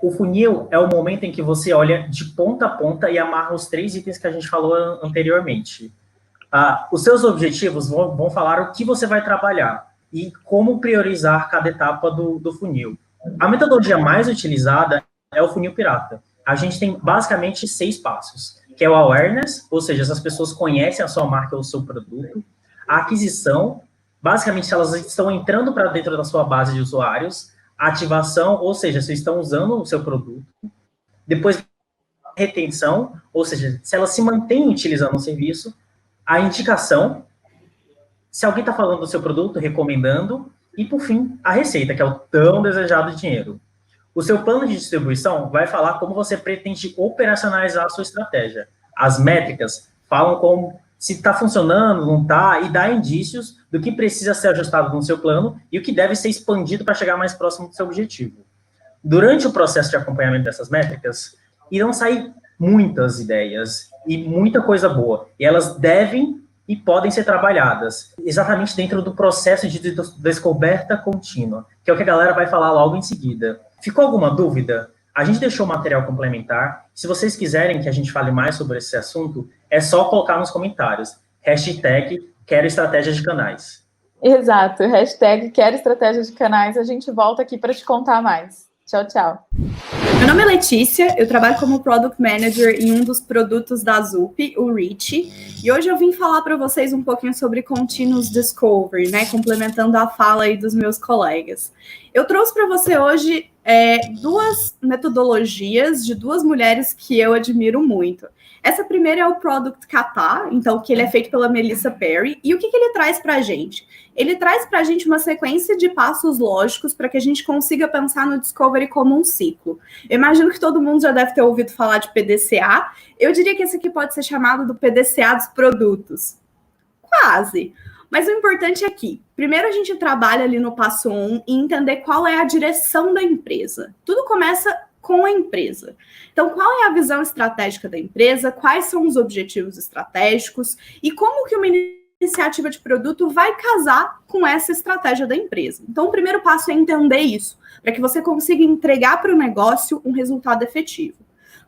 O funil é o momento em que você olha de ponta a ponta e amarra os 3 itens que a gente falou anteriormente. Os seus objetivos vão falar o que você vai trabalhar e como priorizar cada etapa do funil. A metodologia mais utilizada é o funil pirata. A gente tem basicamente 6 passos, que é o awareness, ou seja, as pessoas conhecem a sua marca ou o seu produto. A aquisição, basicamente, elas estão entrando para dentro da sua base de usuários. A ativação, ou seja, se estão usando o seu produto. Depois, retenção, ou seja, se elas se mantêm utilizando o serviço. A indicação, se alguém está falando do seu produto, recomendando. E, por fim, a receita, que é o tão desejado dinheiro. O seu plano de distribuição vai falar como você pretende operacionalizar a sua estratégia. As métricas falam como se está funcionando, não está, e dá indícios do que precisa ser ajustado no seu plano e o que deve ser expandido para chegar mais próximo do seu objetivo. Durante o processo de acompanhamento dessas métricas, irão sair muitas ideias e muita coisa boa, e elas devem e podem ser trabalhadas exatamente dentro do processo de descoberta contínua, que é o que a galera vai falar logo em seguida. Ficou alguma dúvida? A gente deixou material complementar. Se vocês quiserem que a gente fale mais sobre esse assunto, é só colocar nos comentários. #quero estratégia de canais. Exato, #quero estratégia de canais. A gente volta aqui para te contar mais. Tchau, tchau. Meu nome é Letícia, eu trabalho como Product Manager em um dos produtos da Zup, o Reach, e hoje eu vim falar para vocês um pouquinho sobre Continuous Discovery, né, complementando a fala aí dos meus colegas. Eu trouxe para você hoje 2 metodologias de 2 mulheres que eu admiro muito. Essa primeira é o Product Kata, então, que ele é feito pela Melissa Perry. E o que ele traz para a gente? Ele traz para a gente uma sequência de passos lógicos para que a gente consiga pensar no Discovery como um ciclo. Eu imagino que todo mundo já deve ter ouvido falar de PDCA. Eu diria que esse aqui pode ser chamado do PDCA dos produtos. Quase. Mas o importante é que, primeiro a gente trabalha ali no passo 1 e entender qual é a direção da empresa. Tudo começa com a empresa. Então, qual é a visão estratégica da empresa? Quais são os objetivos estratégicos? E como que uma iniciativa de produto vai casar com essa estratégia da empresa. Então, o primeiro passo é entender isso, para que você consiga entregar para o negócio um resultado efetivo.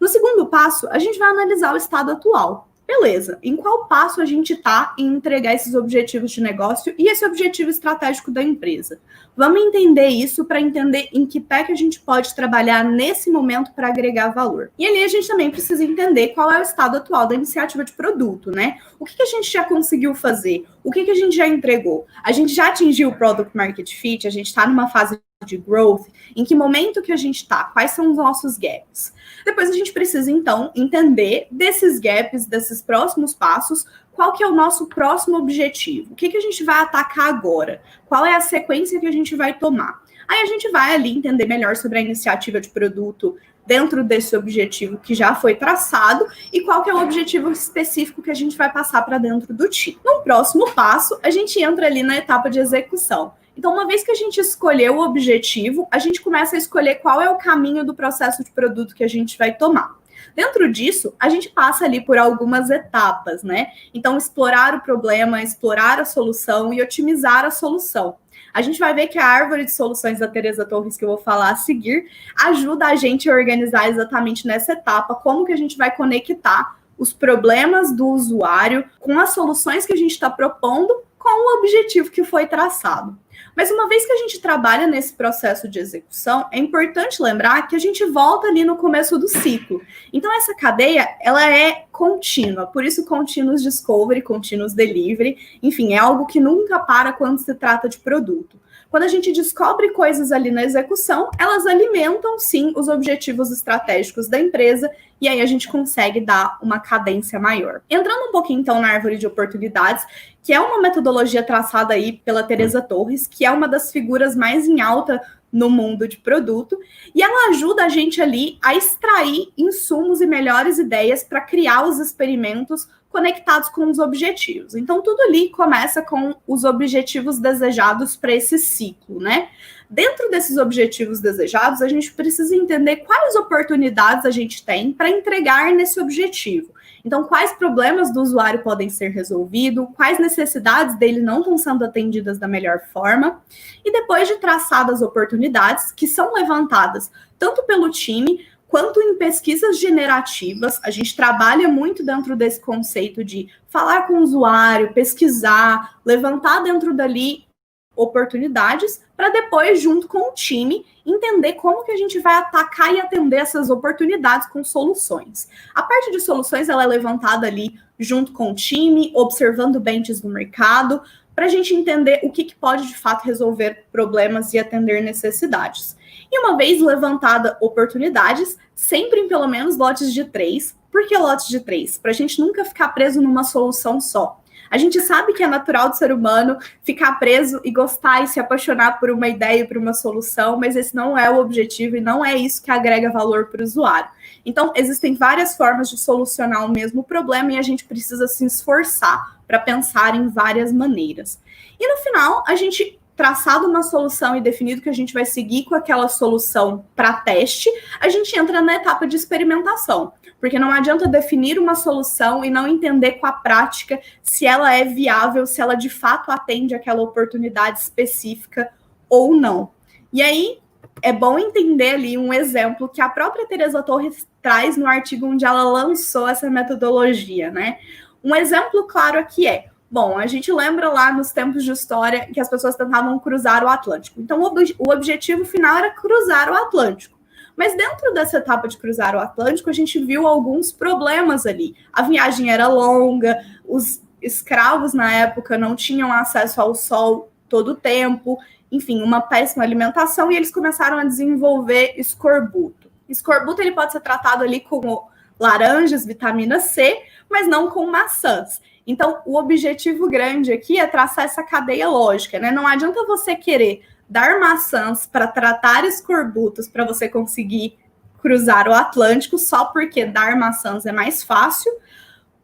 No segundo passo, a gente vai analisar o estado atual. Beleza, em qual passo a gente está em entregar esses objetivos de negócio e esse objetivo estratégico da empresa? Vamos entender isso para entender em que pé que a gente pode trabalhar nesse momento para agregar valor. E ali a gente também precisa entender qual é o estado atual da iniciativa de produto, né? O que a gente já conseguiu fazer? O que a gente já entregou? A gente já atingiu o Product Market Fit? A gente está numa fase de growth? Em que momento que a gente está? Quais são os nossos gaps? Depois a gente precisa, então, entender desses gaps, desses próximos passos, qual que é o nosso próximo objetivo? O que a gente vai atacar agora? Qual é a sequência que a gente vai tomar? Aí a gente vai ali entender melhor sobre a iniciativa de produto dentro desse objetivo que já foi traçado e qual que é o objetivo específico que a gente vai passar para dentro do time. No próximo passo, a gente entra ali na etapa de execução. Então, uma vez que a gente escolheu o objetivo, a gente começa a escolher qual é o caminho do processo de produto que a gente vai tomar. Dentro disso, a gente passa ali por algumas etapas, né? Então, explorar o problema, explorar a solução e otimizar a solução. A gente vai ver que a árvore de soluções da Teresa Torres, que eu vou falar a seguir, ajuda a gente a organizar exatamente nessa etapa como que a gente vai conectar os problemas do usuário com as soluções que a gente está propondo com o objetivo que foi traçado. Mas uma vez que a gente trabalha nesse processo de execução, é importante lembrar que a gente volta ali no começo do ciclo. Então, essa cadeia, ela é contínua. Por isso, continuous discovery, continuous delivery, enfim, é algo que nunca para quando se trata de produto. Quando a gente descobre coisas ali na execução, elas alimentam, sim, os objetivos estratégicos da empresa e aí a gente consegue dar uma cadência maior. Entrando um pouquinho, então, na árvore de oportunidades, que é uma metodologia traçada aí pela Teresa Torres, que é uma das figuras mais em alta no mundo de produto, e ela ajuda a gente ali a extrair insumos e melhores ideias para criar os experimentos conectados com os objetivos. Então, tudo ali começa com os objetivos desejados para esse ciclo, né? Dentro desses objetivos desejados, a gente precisa entender quais oportunidades a gente tem para entregar nesse objetivo. Então, quais problemas do usuário podem ser resolvidos, quais necessidades dele não estão sendo atendidas da melhor forma. E depois de traçadas as oportunidades, que são levantadas tanto pelo time, quanto em pesquisas generativas, a gente trabalha muito dentro desse conceito de falar com o usuário, pesquisar, levantar dentro dali oportunidades, para depois, junto com o time, entender como que a gente vai atacar e atender essas oportunidades com soluções. A parte de soluções, ela é levantada ali junto com o time, observando benches do mercado, para a gente entender o que pode, de fato, resolver problemas e atender necessidades. E uma vez levantada oportunidades, sempre em pelo menos lotes de 3. Por que lotes de 3? Para a gente nunca ficar preso numa solução só. A gente sabe que é natural do ser humano ficar preso e gostar e se apaixonar por uma ideia e por uma solução, mas esse não é o objetivo e não é isso que agrega valor para o usuário. Então, existem várias formas de solucionar o mesmo problema e a gente precisa se esforçar para pensar em várias maneiras. E no final, a gente, traçado uma solução e definido que a gente vai seguir com aquela solução para teste, a gente entra na etapa de experimentação. Porque não adianta definir uma solução e não entender com a prática se ela é viável, se ela de fato atende aquela oportunidade específica ou não. E aí, é bom entender ali um exemplo que a própria Teresa Torres traz no artigo onde ela lançou essa metodologia, né? Um exemplo claro aqui é, bom, a gente lembra lá nos tempos de história que as pessoas tentavam cruzar o Atlântico. Então, o objetivo final era cruzar o Atlântico. Mas dentro dessa etapa de cruzar o Atlântico, a gente viu alguns problemas ali. A viagem era longa, os escravos na época não tinham acesso ao sol todo o tempo, enfim, uma péssima alimentação, e eles começaram a desenvolver escorbuto. Escorbuto ele pode ser tratado ali com laranjas, vitamina C, mas não com maçãs. Então, o objetivo grande aqui é traçar essa cadeia lógica, né? Não adianta você querer dar maçãs para tratar escorbutos para você conseguir cruzar o Atlântico só porque dar maçãs é mais fácil,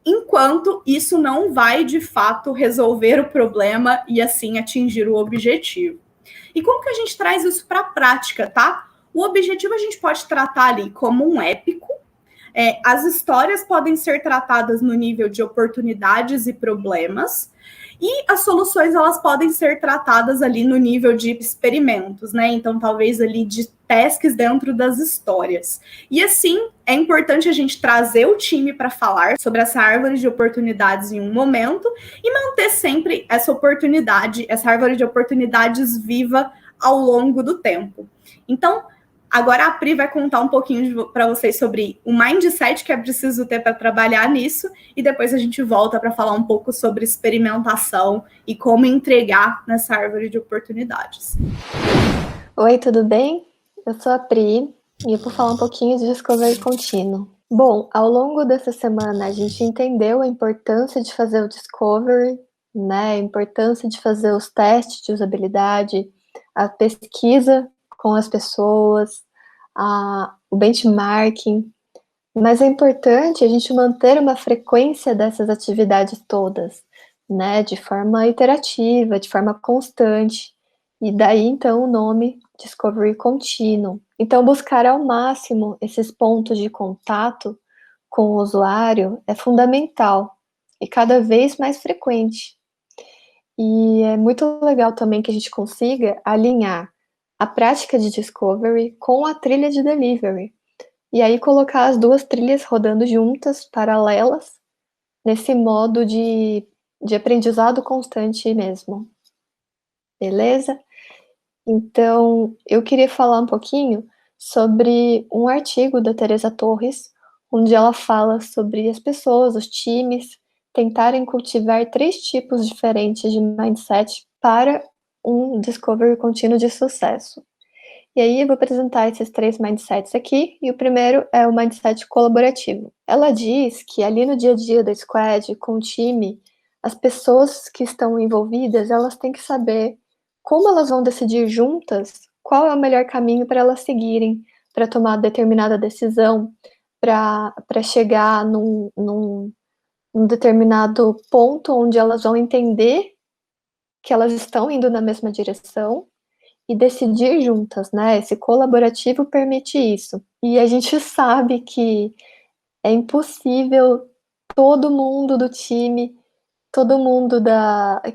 enquanto isso não vai, de fato, resolver o problema e, assim, atingir o objetivo. E como que a gente traz isso para a prática, tá? O objetivo a gente pode tratar ali como um épico. As histórias podem ser tratadas no nível de oportunidades e problemas. E as soluções, elas podem ser tratadas ali no nível de experimentos, né? Então, talvez ali de tasks dentro das histórias. E assim, é importante a gente trazer o time para falar sobre essa árvore de oportunidades em um momento e manter sempre essa oportunidade, essa árvore de oportunidades viva ao longo do tempo. Então, agora a Pri vai contar um pouquinho para vocês sobre o mindset que é preciso ter para trabalhar nisso, e depois a gente volta para falar um pouco sobre experimentação e como entregar nessa árvore de oportunidades. Oi, tudo bem? Eu sou a Pri e eu vou falar um pouquinho de Discovery contínuo. Bom, ao longo dessa semana a gente entendeu a importância de fazer o Discovery, né? A importância de fazer os testes de usabilidade, a pesquisa com as pessoas, o benchmarking, mas é importante a gente manter uma frequência dessas atividades todas, né, de forma iterativa, de forma constante, e daí então o nome Discovery Contínuo. Então buscar ao máximo esses pontos de contato com o usuário é fundamental e cada vez mais frequente. E é muito legal também que a gente consiga alinhar a prática de discovery com a trilha de delivery. E aí colocar as duas trilhas rodando juntas, paralelas, nesse modo de aprendizado constante mesmo. Beleza? Então, eu queria falar um pouquinho sobre um artigo da Teresa Torres, onde ela fala sobre as pessoas, os times, tentarem cultivar 3 tipos diferentes de mindset para um discovery contínuo de sucesso. E aí eu vou apresentar esses 3 mindsets aqui, e o primeiro é o mindset colaborativo. Ela diz que ali no dia a dia da squad, com o time, as pessoas que estão envolvidas, elas têm que saber como elas vão decidir juntas qual é o melhor caminho para elas seguirem, para tomar determinada decisão, para chegar num determinado ponto onde elas vão entender que elas estão indo na mesma direção e decidir juntas, né? Esse colaborativo permite isso. E a gente sabe que é impossível todo mundo do time, todo mundo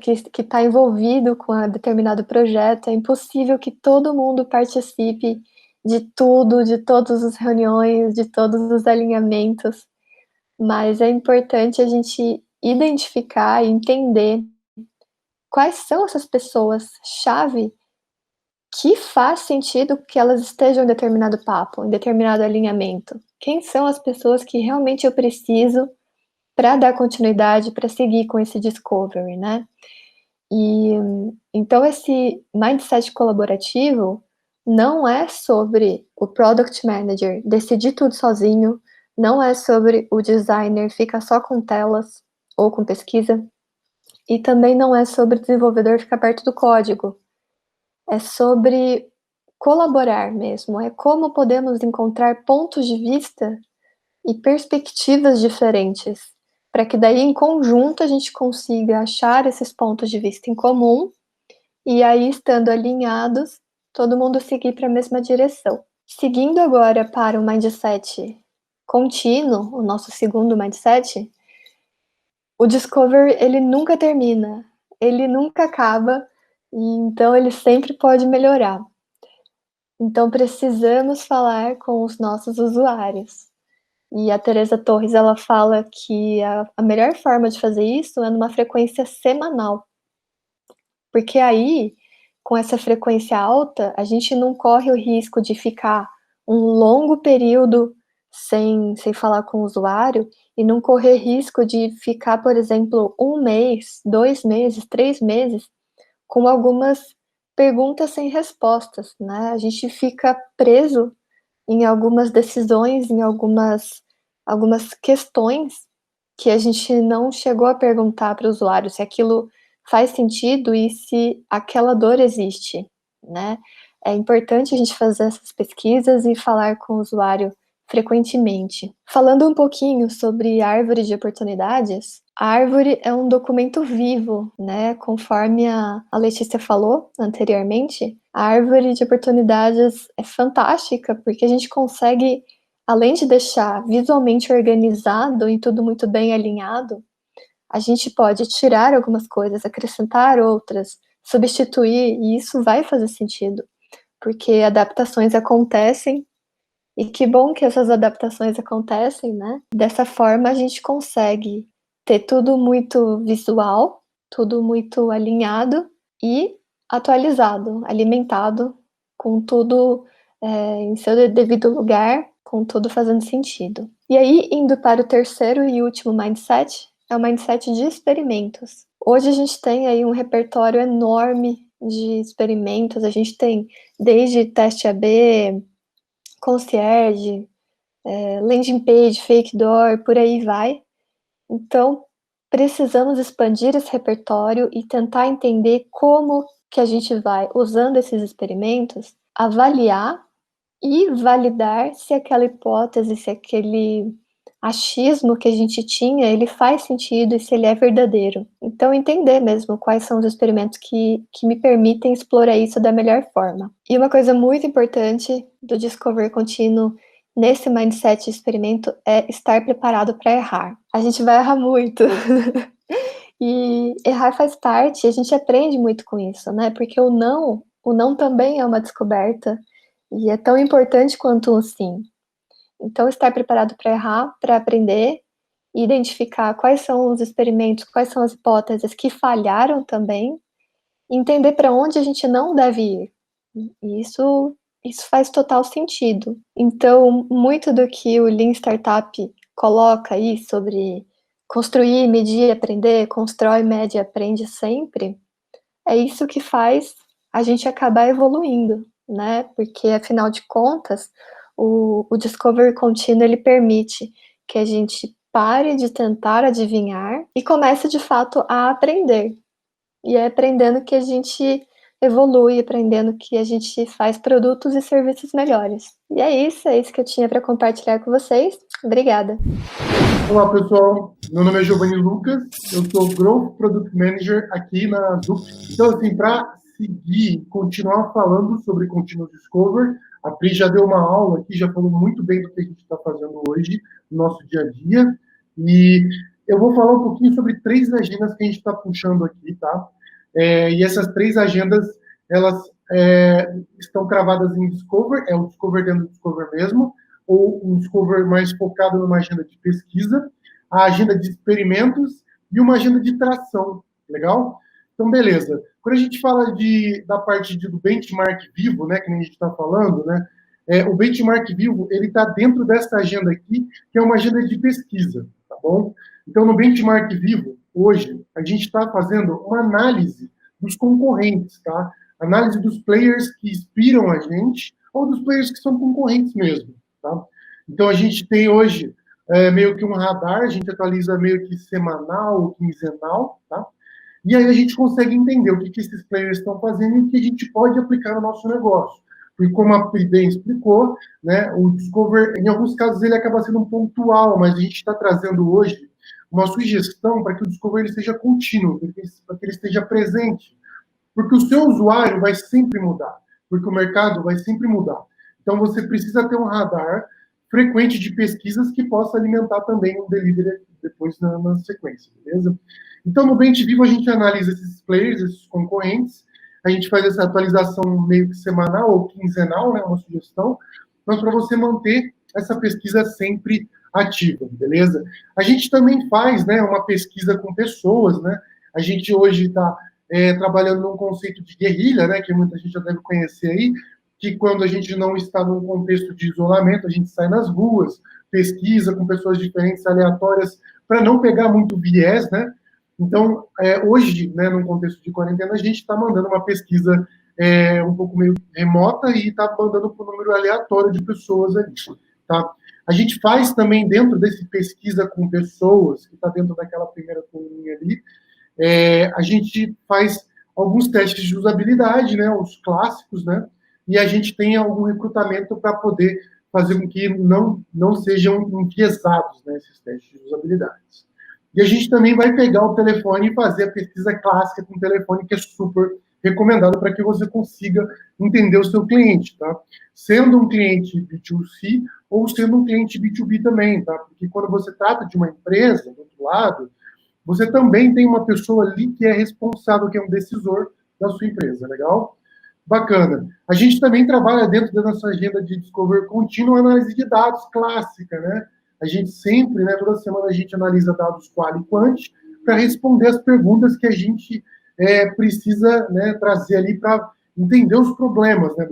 que está envolvido com um determinado projeto, é impossível que todo mundo participe de tudo, de todas as reuniões, de todos os alinhamentos, mas é importante a gente identificar e entender quais são essas pessoas-chave que faz sentido que elas estejam em determinado papo, em determinado alinhamento. Quem são as pessoas que realmente eu preciso para dar continuidade, para seguir com esse discovery, né? E então esse mindset colaborativo não é sobre o product manager decidir tudo sozinho, não é sobre o designer ficar só com telas ou com pesquisa, e também não é sobre o desenvolvedor ficar perto do código. É sobre colaborar mesmo, é como podemos encontrar pontos de vista e perspectivas diferentes, para que daí em conjunto a gente consiga achar esses pontos de vista em comum, e aí estando alinhados, todo mundo seguir para a mesma direção. Seguindo agora para o mindset contínuo, o nosso segundo mindset, o discovery ele nunca termina, ele nunca acaba, e então ele sempre pode melhorar. Então precisamos falar com os nossos usuários. E a Teresa Torres, ela fala que a melhor forma de fazer isso é numa frequência semanal. Porque aí, com essa frequência alta, a gente não corre o risco de ficar um longo período sem falar com o usuário e não correr risco de ficar, por exemplo, 1 mês, 2 meses, 3 meses, com algumas perguntas sem respostas, né? A gente fica preso em algumas decisões, em algumas questões que a gente não chegou a perguntar para o usuário se aquilo faz sentido e se aquela dor existe, né? É importante a gente fazer essas pesquisas e falar com o usuário frequentemente. Falando um pouquinho sobre a árvore de oportunidades, a árvore é um documento vivo, né? Conforme a Letícia falou anteriormente, a árvore de oportunidades é fantástica porque a gente consegue, além de deixar visualmente organizado e tudo muito bem alinhado, a gente pode tirar algumas coisas, acrescentar outras, substituir, e isso vai fazer sentido, porque adaptações acontecem, e que bom que essas adaptações acontecem, né? Dessa forma a gente consegue ter tudo muito visual, tudo muito alinhado e atualizado, alimentado, com tudo em seu devido lugar, com tudo fazendo sentido. E aí, indo para o terceiro e último mindset, é o mindset de experimentos. Hoje a gente tem aí um repertório enorme de experimentos, a gente tem desde teste AB, concierge, landing page, fake door, por aí vai. Então, precisamos expandir esse repertório e tentar entender como que a gente vai, usando esses experimentos, avaliar e validar se aquela hipótese, se aquele achismo que a gente tinha, ele faz sentido e se ele é verdadeiro. Então, entender mesmo quais são os experimentos que me permitem explorar isso da melhor forma. E uma coisa muito importante do Discovery contínuo nesse mindset de experimento é estar preparado para errar. A gente vai errar muito. E errar faz parte, a gente aprende muito com isso, né? Porque o não também é uma descoberta e é tão importante quanto o sim. Então, estar preparado para errar, para aprender, e identificar quais são os experimentos, quais são as hipóteses que falharam também, e entender para onde a gente não deve ir. E isso faz total sentido. Então, muito do que o Lean Startup coloca aí sobre construir, medir, aprender, constrói, mede, aprende sempre, é isso que faz a gente acabar evoluindo, né? Porque, afinal de contas, o Discovery contínuo, ele permite que a gente pare de tentar adivinhar e comece, de fato, a aprender. E é aprendendo que a gente evolui, aprendendo que a gente faz produtos e serviços melhores. E é isso que eu tinha para compartilhar com vocês. Obrigada. Olá, pessoal. Meu nome é Giovanni Lucas, eu sou Growth Product Manager aqui na Zup. Então, assim, para seguir, continuar falando sobre Continuous Discovery, a Pri já deu uma aula aqui, já falou muito bem do que a gente está fazendo hoje, no nosso dia a dia, e eu vou falar um pouquinho sobre 3 agendas que a gente está puxando aqui, tá? E essas 3 agendas, elas estão cravadas em Discover, é o Discover dentro do Discover mesmo, ou um Discover mais focado numa agenda de pesquisa, a agenda de experimentos e uma agenda de tração, legal? Então, beleza. Quando a gente fala da parte do benchmark vivo, né, que a gente está falando, né, o benchmark vivo, ele está dentro dessa agenda aqui, que é uma agenda de pesquisa, tá bom? Então, no benchmark vivo, hoje, a gente está fazendo uma análise dos concorrentes, tá? Análise dos players que inspiram a gente, ou dos players que são concorrentes mesmo, tá? Então, a gente tem hoje meio que um radar, a gente atualiza meio que semanal ou quinzenal, tá? E aí a gente consegue entender o que esses players estão fazendo e o que a gente pode aplicar no nosso negócio. Porque, como a Pri bem explicou, né, o Discover, em alguns casos, ele acaba sendo pontual, mas a gente está trazendo hoje uma sugestão para que o Discover ele seja contínuo, para que ele esteja presente. Porque o seu usuário vai sempre mudar, porque o mercado vai sempre mudar. Então, você precisa ter um radar frequente de pesquisas que possa alimentar também um delivery depois na sequência, beleza? Então, no Bench Vivo, a gente analisa esses players, esses concorrentes, a gente faz essa atualização meio que semanal ou quinzenal, né, uma sugestão, mas para você manter essa pesquisa sempre ativa, beleza? A gente também faz, né, uma pesquisa com pessoas, né? A gente hoje está trabalhando num conceito de guerrilha, né, que muita gente já deve conhecer aí, que quando a gente não está num contexto de isolamento, a gente sai nas ruas, pesquisa com pessoas diferentes, aleatórias, para não pegar muito viés, né? Então, hoje, né, num contexto de quarentena, a gente está mandando uma pesquisa um pouco meio remota e está mandando para um número aleatório de pessoas ali, tá? A gente faz também, dentro desse pesquisa com pessoas, que está dentro daquela primeira coluninha ali, a gente faz alguns testes de usabilidade, né, os clássicos, né, e a gente tem algum recrutamento para poder fazer com que não sejam enviesados, né, esses testes de usabilidade. E a gente também vai pegar o telefone e fazer a pesquisa clássica com o telefone, que é super recomendado para que você consiga entender o seu cliente, tá? Sendo um cliente B2C ou sendo um cliente B2B também, tá? Porque quando você trata de uma empresa, do outro lado, você também tem uma pessoa ali que é responsável, que é um decisor da sua empresa, legal? Bacana. A gente também trabalha dentro da nossa agenda de Discovery contínua análise de dados clássica, né? A gente sempre, né, toda semana a gente analisa dados qual e quant para responder as perguntas que a gente precisa, né, trazer ali para entender os problemas, né,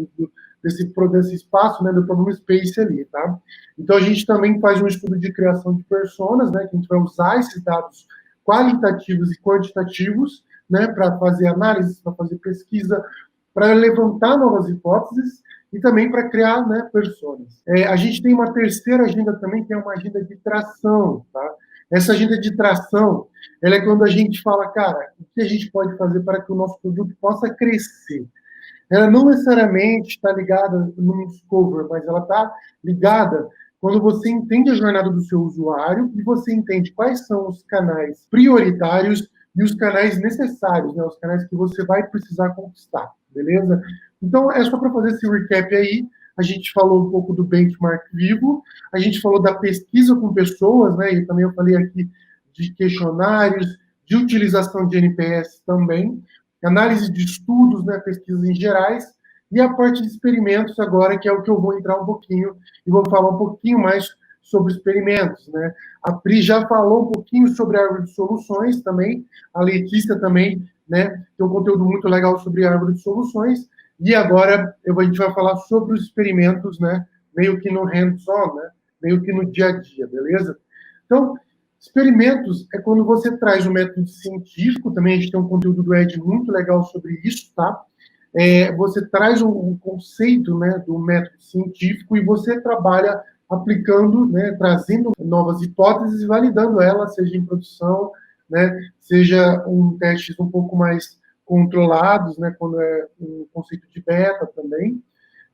desse espaço, né, do problem space ali, tá? Então a gente também faz um estudo de criação de personas, né, que a gente vai usar esses dados qualitativos e quantitativos, né, para fazer análise, para fazer pesquisa, para levantar novas hipóteses e também para criar, né, personas. A gente tem uma terceira agenda também, que é uma agenda de tração, tá? Essa agenda de tração, ela é quando a gente fala, cara, o que a gente pode fazer para que o nosso produto possa crescer? Ela não necessariamente está ligada no Discover, mas ela está ligada quando você entende a jornada do seu usuário e você entende quais são os canais prioritários e os canais necessários, né, os canais que você vai precisar conquistar, beleza? Então, é só para fazer esse recap aí. A gente falou um pouco do benchmark vivo, a gente falou da pesquisa com pessoas, né, e também eu falei aqui de questionários, de utilização de NPS também, análise de estudos, né, pesquisas em gerais, e a parte de experimentos agora, que é o que eu vou entrar um pouquinho, e vou falar um pouquinho mais sobre experimentos, né. A Pri já falou um pouquinho sobre a árvore de soluções também, a Letícia também, né, tem um conteúdo muito legal sobre a árvore de soluções, e agora a gente vai falar sobre os experimentos, né, meio que no hands-on, né, meio que no dia a dia, beleza? Então, experimentos é quando você traz um método científico, também a gente tem um conteúdo do Ed muito legal sobre isso, tá? Você traz um conceito, né, do método científico e você trabalha aplicando, né, trazendo novas hipóteses e validando elas, seja em produção, né, seja testes um pouco mais controlados, né, quando é um conceito de beta também.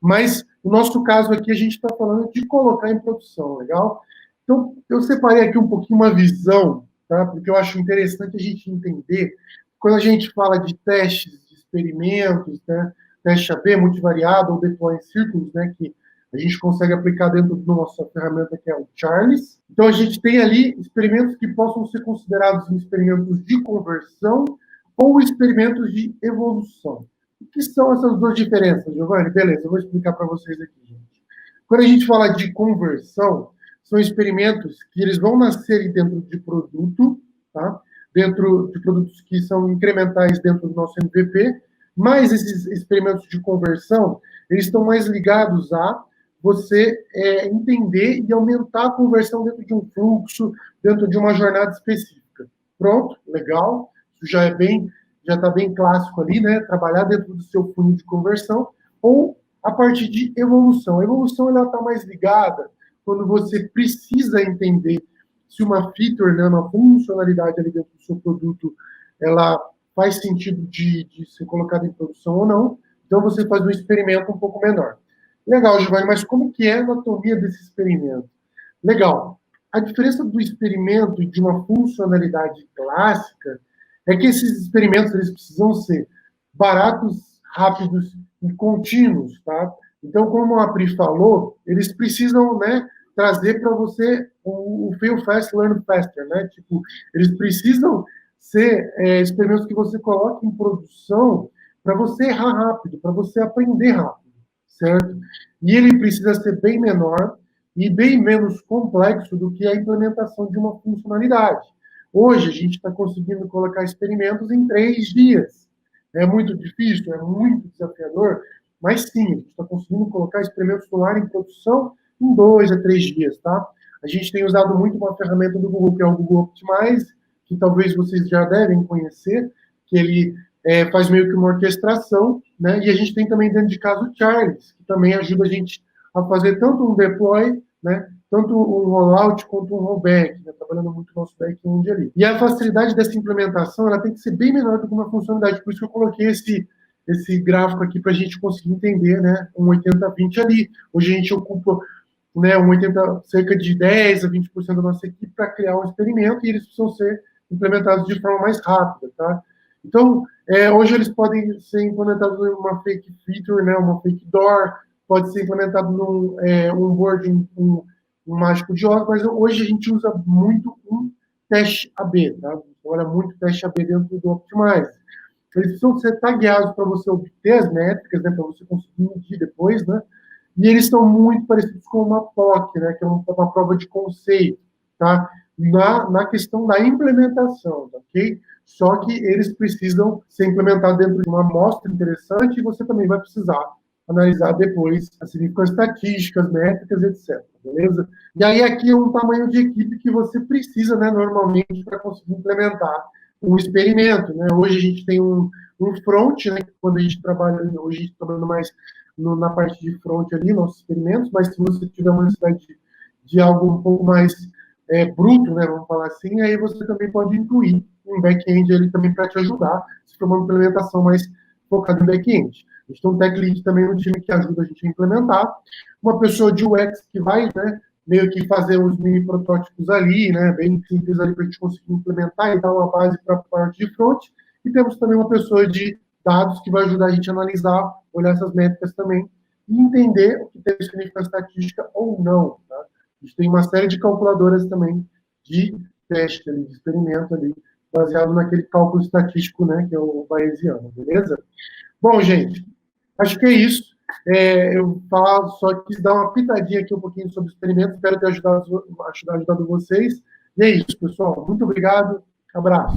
Mas, no nosso caso aqui, a gente está falando de colocar em produção, legal? Então, eu separei aqui um pouquinho uma visão, tá? Porque eu acho interessante a gente entender, quando a gente fala de testes, de experimentos, né? Teste AB, multivariado, ou deploy em círculos, né? Que a gente consegue aplicar dentro da nossa ferramenta, que é o Charles. Então, a gente tem ali experimentos que possam ser considerados experimentos de conversão ou experimentos de evolução. O que são essas duas diferenças, Giovanni? Beleza, eu vou explicar para vocês aqui, gente. Quando a gente fala de conversão, são experimentos que eles vão nascer dentro de produto, tá? Dentro de produtos que são incrementais dentro do nosso MVP, mas esses experimentos de conversão, eles estão mais ligados a você entender e aumentar a conversão dentro de um fluxo, dentro de uma jornada específica. Pronto, legal, isso já está bem clássico ali, né? Trabalhar dentro do seu funil de conversão, ou a partir de evolução. A evolução está mais ligada quando você precisa entender se uma feature, né, uma funcionalidade ali dentro do seu produto, ela faz sentido de ser colocada em produção ou não. Então, você faz um experimento um pouco menor. Legal, Giovanni, mas como que é a anatomia desse experimento? Legal. A diferença do experimento e de uma funcionalidade clássica é que esses experimentos eles precisam ser baratos, rápidos e contínuos, tá? Então, como a Pri falou, eles precisam, né, trazer para você o fail fast, learn faster, né? Tipo, eles precisam ser experimentos que você coloque em produção para você errar rápido, para você aprender rápido, certo? E ele precisa ser bem menor e bem menos complexo do que a implementação de uma funcionalidade. Hoje, a gente está conseguindo colocar experimentos em 3 dias. É muito difícil, é muito desafiador, mas sim, a gente está conseguindo colocar experimentos no ar em produção em 2 a 3 dias, tá? A gente tem usado muito uma ferramenta do Google, que é o Google Optimize, que talvez vocês já devem conhecer, que ele faz meio que uma orquestração, né? E a gente tem também dentro de casa o Charles, que também ajuda a gente a fazer tanto um deploy, né? Tanto um rollout quanto um rollback, né? Trabalhando muito o nosso back-end ali. E a facilidade dessa implementação, ela tem que ser bem menor do que uma funcionalidade, por isso que eu coloquei esse gráfico aqui para a gente conseguir entender, né? Um 80-20 ali. Hoje a gente ocupa, né, cerca de 10 a 20% da nossa equipe para criar um experimento e eles precisam ser implementados de forma mais rápida, tá? Então, hoje eles podem ser implementados em uma fake feature, né, uma fake door, pode ser implementado num onboarding, um mágico de Oz, mas hoje a gente usa muito um teste AB, tá? olha muito teste AB dentro do Optimize. Eles precisam ser tagueados para você obter as métricas, né, para você conseguir medir depois, né? E eles são muito parecidos com uma POC, né, que é uma prova de conceito, tá? Na questão da implementação, ok? Só que eles precisam ser implementados dentro de uma amostra interessante e você também vai precisar analisar depois as significâncias estatísticas, métricas, etc. Beleza? E aí aqui é um tamanho de equipe que você precisa, né, normalmente, para conseguir implementar um experimento, né? Hoje a gente tem um front, né? Quando a gente trabalha, hoje a gente está trabalhando mais na parte de front ali, nossos experimentos, mas se você tiver uma necessidade de algo um pouco mais bruto, né, vamos falar assim, aí você também pode incluir um back-end ali também para te ajudar, se for uma implementação mais focada em back-end. A gente tem um tech lead também no time que ajuda a gente a implementar, uma pessoa de UX que vai, né, meio que fazer os mini protótipos ali, né, bem simples ali para a gente conseguir implementar e dar uma base para a parte de front, e temos também uma pessoa de dados que vai ajudar a gente a analisar, olhar essas métricas também, e entender o que tem significância estatística ou não, tá? A gente tem uma série de calculadoras também de teste, ali, de experimento ali, baseado naquele cálculo estatístico, né, que é o bayesiano, beleza? Bom, gente, acho que é isso. Eu só quis dar uma pitadinha aqui um pouquinho sobre o experimento, espero ter ajudado vocês. E é isso, pessoal. Muito obrigado. Abraço.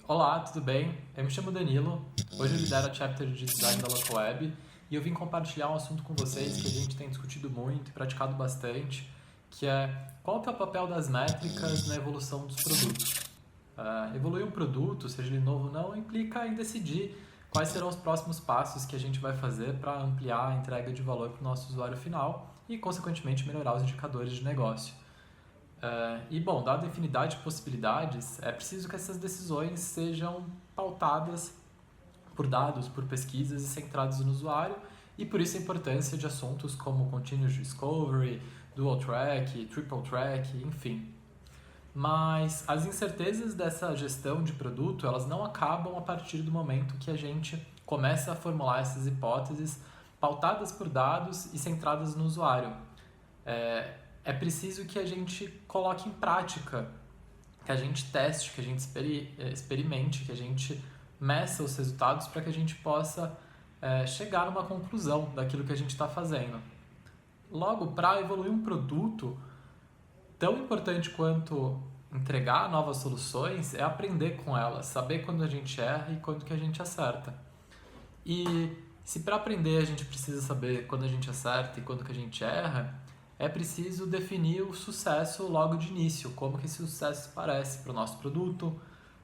Olá, tudo bem? Eu me chamo Danilo. Hoje eu lidero a chapter de design da Local Web e eu vim compartilhar um assunto com vocês que a gente tem discutido muito e praticado bastante, que é qual que é o papel das métricas na evolução dos produtos. Evoluir um produto, seja ele novo ou não, implica em decidir quais serão os próximos passos que a gente vai fazer para ampliar a entrega de valor para o nosso usuário final e, consequentemente, melhorar os indicadores de negócio. Bom, dada a infinidade de possibilidades, é preciso que essas decisões sejam pautadas por dados, por pesquisas e centradas no usuário, e por isso a importância de assuntos como Continuous Discovery, Dual Track, Triple Track, enfim. Mas as incertezas dessa gestão de produto, elas não acabam a partir do momento que a gente começa a formular essas hipóteses pautadas por dados e centradas no usuário. É preciso que a gente coloque em prática, que a gente teste, que a gente experimente, que a gente meça os resultados para que a gente possa chegar numa conclusão daquilo que a gente está fazendo. Logo, para evoluir um produto, tão importante quanto entregar novas soluções é aprender com elas, saber quando a gente erra e quando que a gente acerta. E se para aprender a gente precisa saber quando a gente acerta e quando que a gente erra, é preciso definir o sucesso logo de início, como que esse sucesso parece para o nosso produto,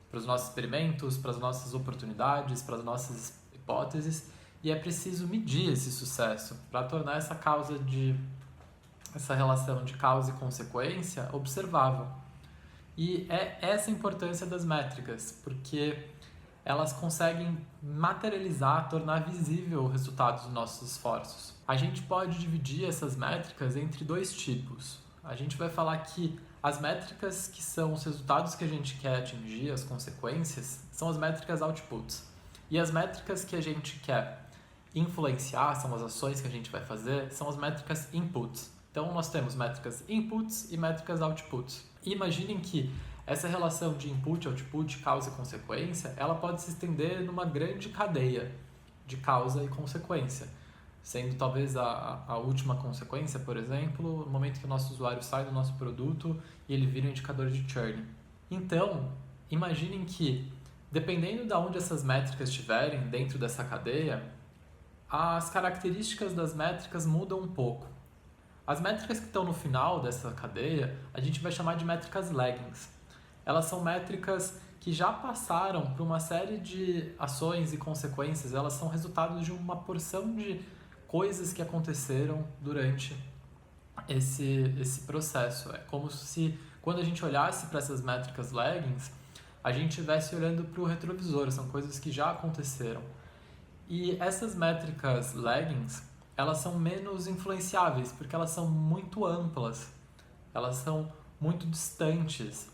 para os nossos experimentos, para as nossas oportunidades, para as nossas hipóteses, e é preciso medir esse sucesso para tornar essa relação de causa e consequência observável. E é essa a importância das métricas, porque elas conseguem materializar, tornar visível o resultado dos nossos esforços. A gente pode dividir essas métricas entre dois tipos. A gente vai falar que as métricas que são os resultados que a gente quer atingir, as consequências, são as métricas outputs. E as métricas que a gente quer influenciar, são as ações que a gente vai fazer, são as métricas inputs. Então nós temos métricas inputs e métricas outputs. E imaginem que essa relação de input, output, causa e consequência, ela pode se estender numa grande cadeia de causa e consequência, sendo talvez a última consequência, por exemplo, no momento que o nosso usuário sai do nosso produto e ele vira um indicador de churn. Então, imaginem que, dependendo de onde essas métricas estiverem dentro dessa cadeia, as características das métricas mudam um pouco. As métricas que estão no final dessa cadeia, a gente vai chamar de métricas laggings. Elas são métricas que já passaram por uma série de ações e consequências, elas são resultado de uma porção de coisas que aconteceram durante esse processo. É como se, quando a gente olhasse para essas métricas laggings, a gente estivesse olhando para o retrovisor, são coisas que já aconteceram. E essas métricas laggings, elas são menos influenciáveis, porque elas são muito amplas, elas são muito distantes.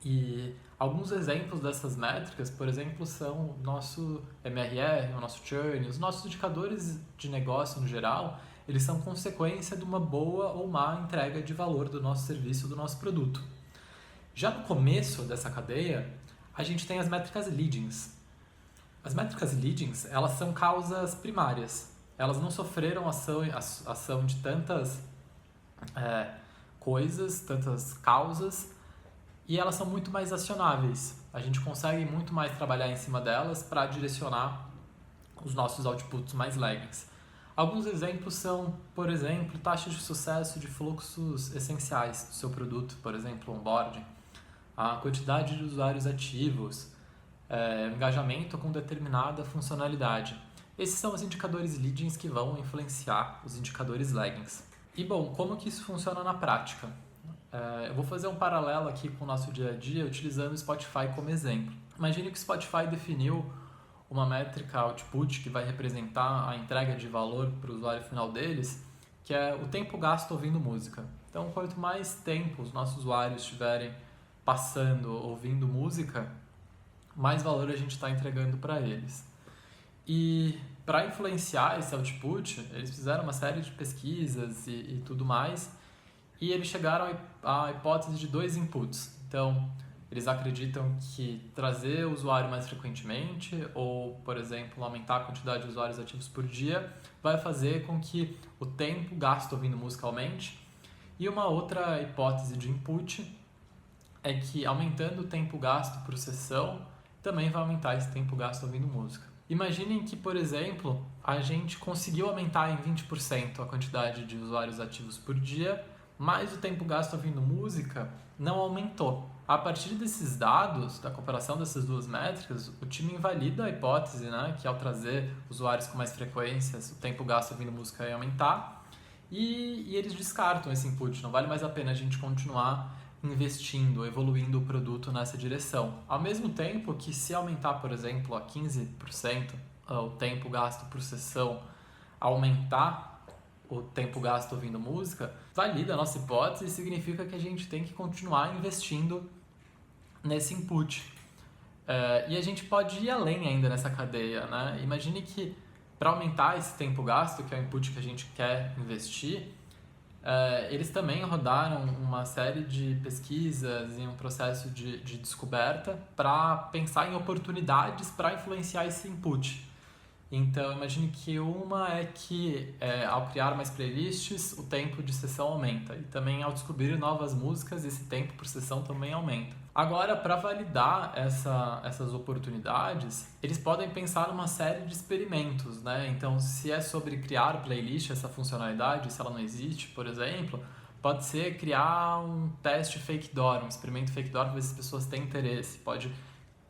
E alguns exemplos dessas métricas, por exemplo, são o nosso MRR, o nosso churn, os nossos indicadores de negócio no geral, eles são consequência de uma boa ou má entrega de valor do nosso serviço, do nosso produto. Já no começo dessa cadeia, a gente tem as métricas leadings. As métricas leadings, elas são causas primárias. Elas não sofreram ação de tantas coisas, tantas causas, e elas são muito mais acionáveis. A gente consegue muito mais trabalhar em cima delas para direcionar os nossos outputs mais laggings. Alguns exemplos são, por exemplo, taxas de sucesso de fluxos essenciais do seu produto, por exemplo, onboarding, a quantidade de usuários ativos, engajamento com determinada funcionalidade. Esses são os indicadores leadings que vão influenciar os indicadores laggings. E bom, como que isso funciona na prática? Eu vou fazer um paralelo aqui com o nosso dia a dia utilizando o Spotify como exemplo. Imagine que o Spotify definiu uma métrica output que vai representar a entrega de valor para o usuário final deles, que é o tempo gasto ouvindo música. Então, quanto mais tempo os nossos usuários estiverem passando, ouvindo música, mais valor a gente está entregando para eles. E para influenciar esse output, eles fizeram uma série de pesquisas e tudo mais, e eles chegaram à hipótese de 2 inputs. Então, eles acreditam que trazer o usuário mais frequentemente ou, por exemplo, aumentar a quantidade de usuários ativos por dia vai fazer com que o tempo gasto ouvindo música aumente. E uma outra hipótese de input é que aumentando o tempo gasto por sessão também vai aumentar esse tempo gasto ouvindo música. Imaginem que, por exemplo, a gente conseguiu aumentar em 20% a quantidade de usuários ativos por dia, mas o tempo gasto ouvindo música não aumentou. A partir desses dados, da comparação dessas duas métricas, o time invalida a hipótese, né, que ao trazer usuários com mais frequências, o tempo gasto ouvindo música ia aumentar, e eles descartam esse input. Não vale mais a pena a gente continuar investindo, evoluindo o produto nessa direção. Ao mesmo tempo que, se aumentar, por exemplo, a 15% o tempo gasto por sessão, aumentar o tempo gasto ouvindo música, valida a nossa hipótese e significa que a gente tem que continuar investindo nesse input. E a gente pode ir além ainda nessa cadeia, né? Imagine que para aumentar esse tempo gasto, que é o input que a gente quer investir, eles também rodaram uma série de pesquisas e um processo de descoberta para pensar em oportunidades para influenciar esse input. Então, imagine que uma é que, ao criar mais playlists, o tempo de sessão aumenta. E também, ao descobrir novas músicas, esse tempo por sessão também aumenta. Agora, para validar essas oportunidades, eles podem pensar numa série de experimentos, né? Então, se é sobre criar playlist, essa funcionalidade, se ela não existe, por exemplo, pode ser criar um teste fake door, um experimento fake door para ver se as pessoas têm interesse. Pode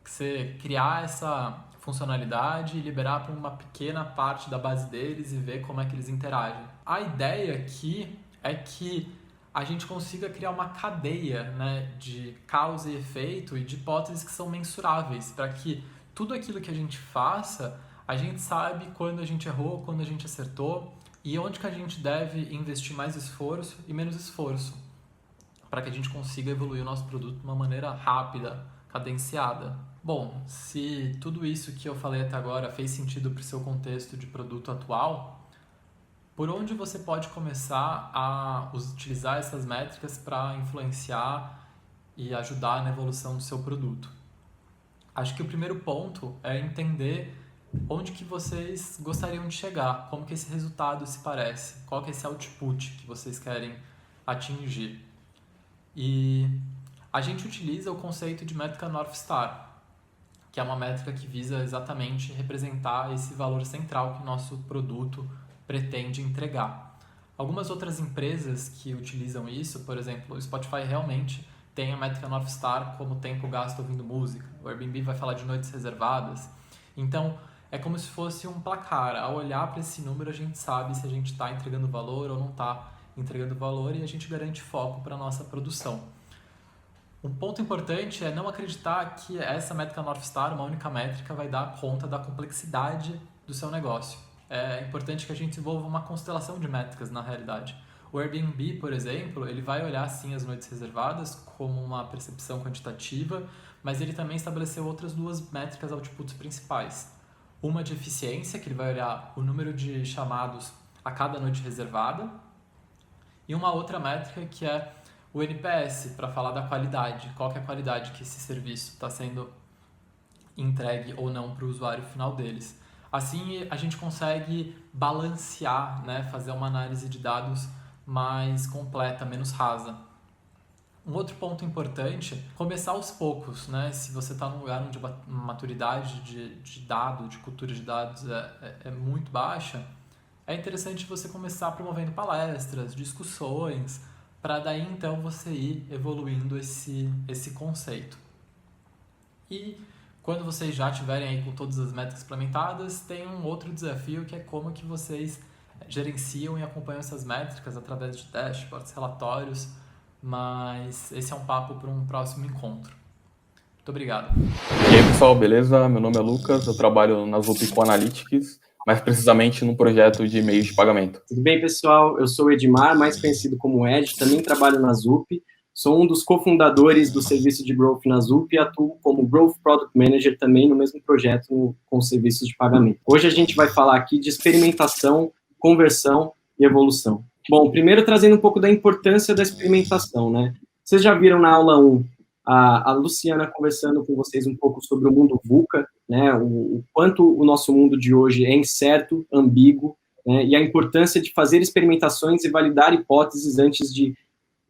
ser criar essa funcionalidade e liberar para uma pequena parte da base deles e ver como é que eles interagem. A ideia aqui é que a gente consiga criar uma cadeia, né, de causa e efeito e de hipóteses que são mensuráveis, para que tudo aquilo que a gente faça, a gente sabe quando a gente errou, quando a gente acertou e onde que a gente deve investir mais esforço e menos esforço, para que a gente consiga evoluir o nosso produto de uma maneira rápida, cadenciada. Bom, se tudo isso que eu falei até agora fez sentido para o seu contexto de produto atual, por onde você pode começar a utilizar essas métricas para influenciar e ajudar na evolução do seu produto? Acho que o primeiro ponto é entender onde que vocês gostariam de chegar, como que esse resultado se parece, qual que é esse output que vocês querem atingir. E a gente utiliza o conceito de métrica North Star, que é uma métrica que visa exatamente representar esse valor central que o nosso produto pretende entregar. Algumas outras empresas que utilizam isso, por exemplo, o Spotify realmente tem a métrica North Star como tempo gasto ouvindo música. O Airbnb vai falar de noites reservadas. Então, é como se fosse um placar. Ao olhar para esse número, a gente sabe se a gente está entregando valor ou não está entregando valor e a gente garante foco para a nossa produção. Um ponto importante é não acreditar que essa métrica North Star, uma única métrica, vai dar conta da complexidade do seu negócio. É importante que a gente desenvolva uma constelação de métricas na realidade. O Airbnb, por exemplo, ele vai olhar sim as noites reservadas como uma percepção quantitativa, mas ele também estabeleceu outras duas métricas outputs principais. Uma de eficiência, que ele vai olhar o número de chamados a cada noite reservada, e uma outra métrica que é o NPS, para falar da qualidade, qual que é a qualidade que esse serviço está sendo entregue ou não para o usuário final deles. Assim, a gente consegue balancear, né, fazer uma análise de dados mais completa, menos rasa. Um outro ponto importante, começar aos poucos, né? Se você está num lugar onde a maturidade de dado, de cultura de dados é muito baixa, é interessante você começar promovendo palestras, discussões, para daí então você ir evoluindo esse conceito. E quando vocês já tiverem aí com todas as métricas implementadas, tem um outro desafio que é como que vocês gerenciam e acompanham essas métricas através de dashboards, relatórios, mas esse é um papo para um próximo encontro. Muito obrigado. E aí, pessoal, beleza? Meu nome é Lucas, eu trabalho na Zup com Analytics, mais precisamente no projeto de meios de pagamento. Tudo bem, pessoal? Eu sou o Edmar, mais conhecido como Ed, também trabalho na Zup, sou um dos cofundadores do serviço de Growth na Zup e atuo como Growth Product Manager também no mesmo projeto com serviços de pagamento. Hoje a gente vai falar aqui de experimentação, conversão e evolução. Bom, primeiro trazendo um pouco da importância da experimentação, né? Vocês já viram na aula 1 a Luciana conversando com vocês um pouco sobre o mundo VUCA, né? O quanto o nosso mundo de hoje é incerto, ambíguo, né? E a importância de fazer experimentações e validar hipóteses antes de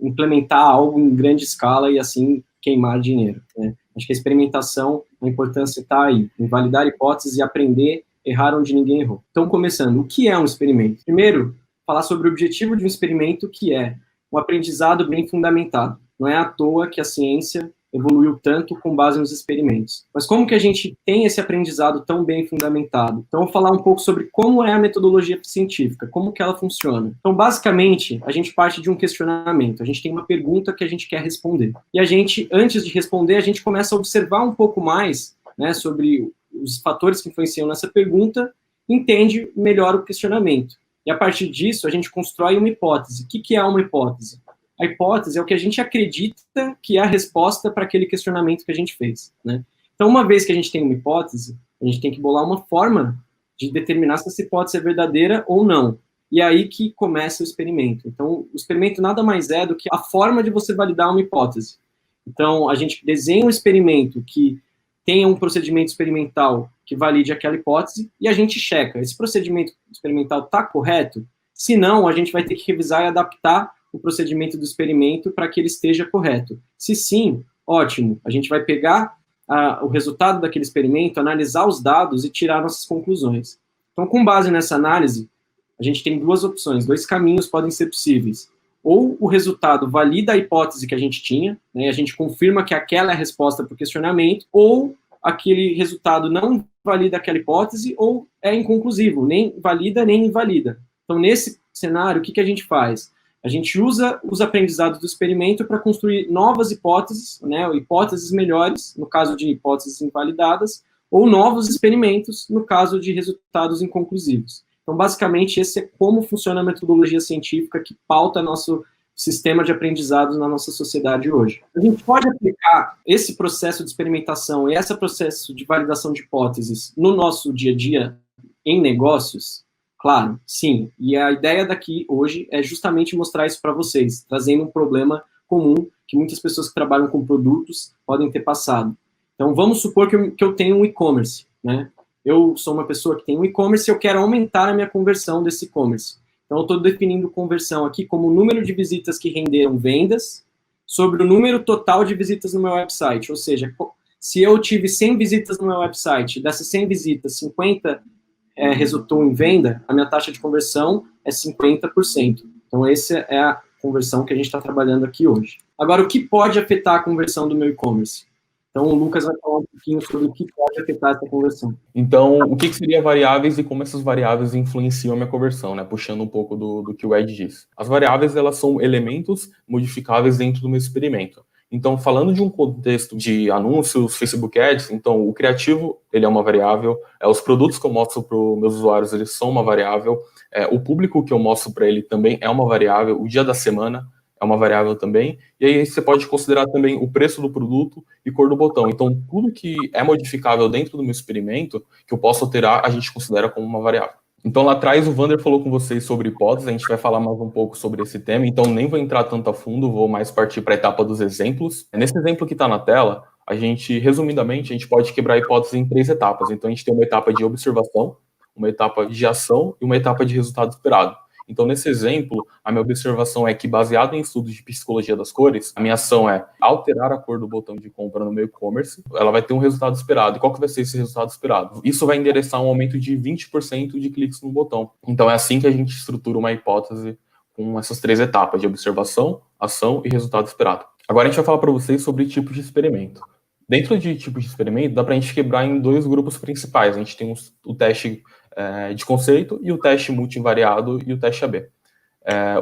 implementar algo em grande escala e assim queimar dinheiro, né? Acho que a experimentação, a importância está aí, em validar hipóteses e aprender, errar onde ninguém errou. Então, começando, o que é um experimento? Primeiro, falar sobre o objetivo de um experimento, que é um aprendizado bem fundamentado. Não é à toa que a ciência evoluiu tanto com base nos experimentos. Mas como que a gente tem esse aprendizado tão bem fundamentado? Então, eu vou falar um pouco sobre como é a metodologia científica, como que ela funciona. Então, basicamente, a gente parte de um questionamento, a gente tem uma pergunta que a gente quer responder. E a gente, antes de responder, a gente começa a observar um pouco mais, né, sobre os fatores que influenciam nessa pergunta, entende melhor o questionamento. E a partir disso, a gente constrói uma hipótese. O que é uma hipótese? A hipótese é o que a gente acredita que é a resposta para aquele questionamento que a gente fez, né? Então, uma vez que a gente tem uma hipótese, a gente tem que bolar uma forma de determinar se essa hipótese é verdadeira ou não. E é aí que começa o experimento. Então, o experimento nada mais é do que a forma de você validar uma hipótese. Então, a gente desenha um experimento que tenha um procedimento experimental que valide aquela hipótese e a gente checa. Esse procedimento experimental está correto? Se não, a gente vai ter que revisar e adaptar o procedimento do experimento para que ele esteja correto. Se sim, ótimo. A gente vai pegar o resultado daquele experimento, analisar os dados e tirar nossas conclusões. Então, com base nessa análise, a gente tem duas opções, 2 caminhos podem ser possíveis. Ou o resultado valida a hipótese que a gente tinha, né, a gente confirma que aquela é a resposta para o questionamento, ou aquele resultado não valida aquela hipótese, ou é inconclusivo, nem valida nem invalida. Então, nesse cenário, o que a gente faz? A gente usa os aprendizados do experimento para construir novas hipóteses, né, ou hipóteses melhores, no caso de hipóteses invalidadas, ou novos experimentos, no caso de resultados inconclusivos. Então, basicamente, esse é como funciona a metodologia científica que pauta nosso sistema de aprendizado na nossa sociedade hoje. A gente pode aplicar esse processo de experimentação e esse processo de validação de hipóteses no nosso dia a dia em negócios? Claro, sim. E a ideia daqui hoje é justamente mostrar isso para vocês, trazendo um problema comum que muitas pessoas que trabalham com produtos podem ter passado. Então, vamos supor que eu tenho um e-commerce, né? Eu sou uma pessoa que tem um e-commerce e eu quero aumentar a minha conversão desse e-commerce. Então, eu estou definindo conversão aqui como o número de visitas que renderam vendas sobre o número total de visitas no meu website. Ou seja, se eu tive 100 visitas no meu website, dessas 100 visitas, 50 resultou em venda, a minha taxa de conversão é 50%. Então, essa é a conversão que a gente está trabalhando aqui hoje. Agora, o que pode afetar a conversão do meu e-commerce? Então, o Lucas vai falar um pouquinho sobre o que pode afetar essa conversão. Então, o que seria variáveis e como essas variáveis influenciam a minha conversão, né? Puxando um pouco do que o Ed disse. As variáveis, elas são elementos modificáveis dentro do meu experimento. Então, falando de um contexto de anúncios, Facebook Ads, então, o criativo, ele é uma variável, os produtos que eu mostro para os meus usuários, eles são uma variável, o público que eu mostro para ele também é uma variável, o dia da semana é uma variável também, e aí você pode considerar também o preço do produto e cor do botão. Então, tudo que é modificável dentro do meu experimento, que eu posso alterar, a gente considera como uma variável. Então, lá atrás, o Vander falou com vocês sobre hipóteses, a gente vai falar mais um pouco sobre esse tema, então nem vou entrar tanto a fundo, vou mais partir para a etapa dos exemplos. Nesse exemplo que está na tela, resumidamente, a gente pode quebrar a hipótese em 3 etapas. Então, a gente tem uma etapa de observação, uma etapa de ação e uma etapa de resultado esperado. Então, nesse exemplo, a minha observação é que, baseado em estudos de psicologia das cores, a minha ação é alterar a cor do botão de compra no meu e-commerce, ela vai ter um resultado esperado. E qual que vai ser esse resultado esperado? Isso vai endereçar um aumento de 20% de cliques no botão. Então, é assim que a gente estrutura uma hipótese com essas 3 etapas, de observação, ação e resultado esperado. Agora, a gente vai falar para vocês sobre tipos de experimento. Dentro de tipos de experimento, dá para a gente quebrar em 2 grupos principais. A gente tem o teste de conceito e o teste multivariado e o teste AB.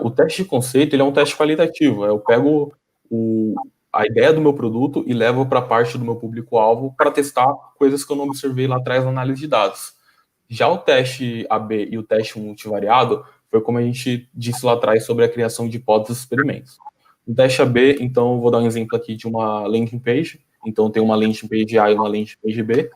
O teste de conceito ele é um teste qualitativo. Eu pego a ideia do meu produto e levo para parte do meu público-alvo para testar coisas que eu não observei lá atrás na análise de dados. Já o teste AB e o teste multivariado foi como a gente disse lá atrás sobre a criação de hipóteses e experimentos. No teste AB, então, eu vou dar um exemplo aqui de uma landing page. Então, tem uma landing page A e uma landing page B.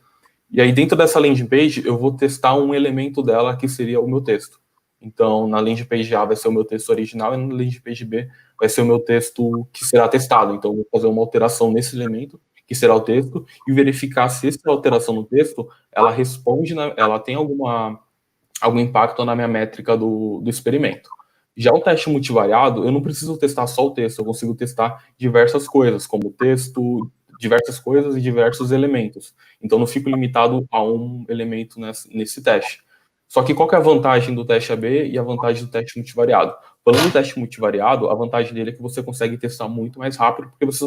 E aí, dentro dessa landing page, eu vou testar um elemento dela, que seria o meu texto. Então, na landing page A vai ser o meu texto original e na landing page B vai ser o meu texto que será testado. Então, eu vou fazer uma alteração nesse elemento, que será o texto, e verificar se essa alteração no texto, ela responde, ela tem algum impacto na minha métrica do experimento. Já o teste multivariado, eu não preciso testar só o texto, eu consigo testar diversas coisas, como o texto, diversas coisas e diversos elementos. Então, não fico limitado a um elemento nesse teste. Só que qual que é a vantagem do teste AB e a vantagem do teste multivariado? Falando do teste multivariado, a vantagem dele é que você consegue testar muito mais rápido, porque você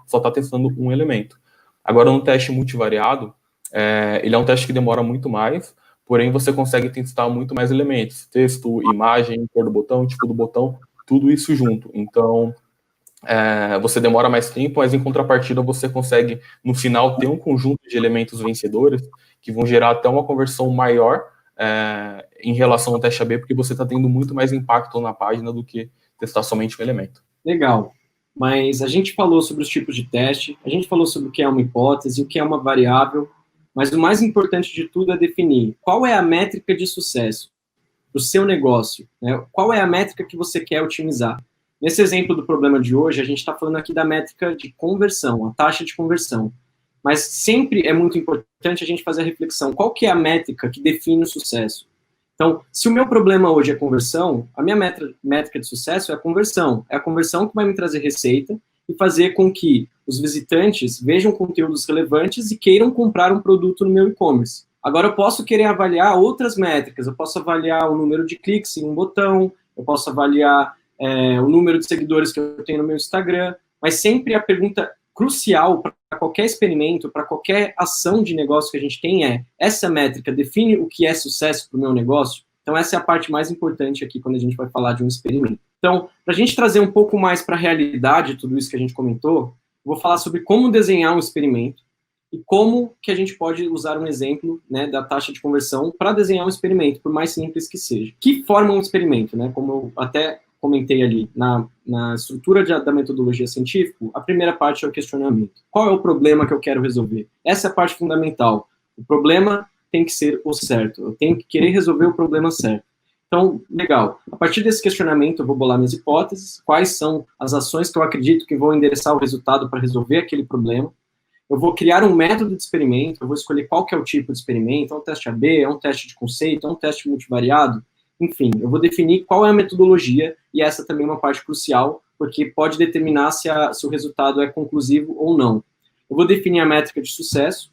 só está testando um elemento. Agora, no teste multivariado, ele é um teste que demora muito mais, porém você consegue testar muito mais elementos. Texto, imagem, cor do botão, tipo do botão, tudo isso junto. Então, você demora mais tempo, mas em contrapartida você consegue, no final, ter um conjunto de elementos vencedores que vão gerar até uma conversão maior em relação ao teste AB, porque você está tendo muito mais impacto na página do que testar somente um elemento. Legal, mas a gente falou sobre os tipos de teste, a gente falou sobre o que é uma hipótese, o que é uma variável, mas o mais importante de tudo é definir qual é a métrica de sucesso para o seu negócio, né? Qual é a métrica que você quer otimizar. Nesse exemplo do problema de hoje, a gente está falando aqui da métrica de conversão, a taxa de conversão. Mas sempre é muito importante a gente fazer a reflexão, qual que é a métrica que define o sucesso? Então, se o meu problema hoje é conversão, a minha métrica de sucesso é a conversão que vai me trazer receita e fazer com que os visitantes vejam conteúdos relevantes e queiram comprar um produto no meu e-commerce. Agora, eu posso querer avaliar outras métricas, eu posso avaliar o número de cliques em um botão, eu posso avaliar o número de seguidores que eu tenho no meu Instagram, mas sempre a pergunta crucial para qualquer experimento, para qualquer ação de negócio que a gente tem essa métrica define o que é sucesso para o meu negócio? Então, essa é a parte mais importante aqui quando a gente vai falar de um experimento. Então, para a gente trazer um pouco mais para a realidade tudo isso que a gente comentou, eu vou falar sobre como desenhar um experimento e como que a gente pode usar um exemplo, né, da taxa de conversão para desenhar um experimento, por mais simples que seja. Que forma um experimento, né? Como eu até comentei ali, na estrutura da metodologia científica, a primeira parte é o questionamento. Qual é o problema que eu quero resolver? Essa é a parte fundamental. O problema tem que ser o certo. Eu tenho que querer resolver o problema certo. Então, legal. A partir desse questionamento, eu vou bolar minhas hipóteses, quais são as ações que eu acredito que vão endereçar o resultado para resolver aquele problema. Eu vou criar um método de experimento, eu vou escolher qual que é o tipo de experimento, é um teste AB, é um teste de conceito, é um teste multivariado. Enfim, eu vou definir qual é a metodologia, e essa também é uma parte crucial, porque pode determinar se o resultado é conclusivo ou não. Eu vou definir a métrica de sucesso,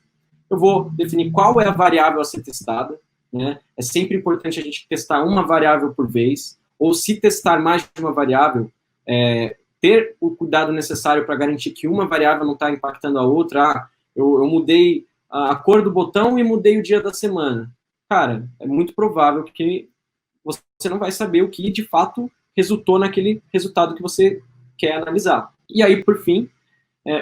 eu vou definir qual é a variável a ser testada, né? É sempre importante a gente testar uma variável por vez, ou se testar mais de uma variável, ter o cuidado necessário para garantir que uma variável não está impactando a outra. Eu mudei a cor do botão e mudei o dia da semana. Cara, é muito provável que você não vai saber o que, de fato, resultou naquele resultado que você quer analisar. E aí, por fim,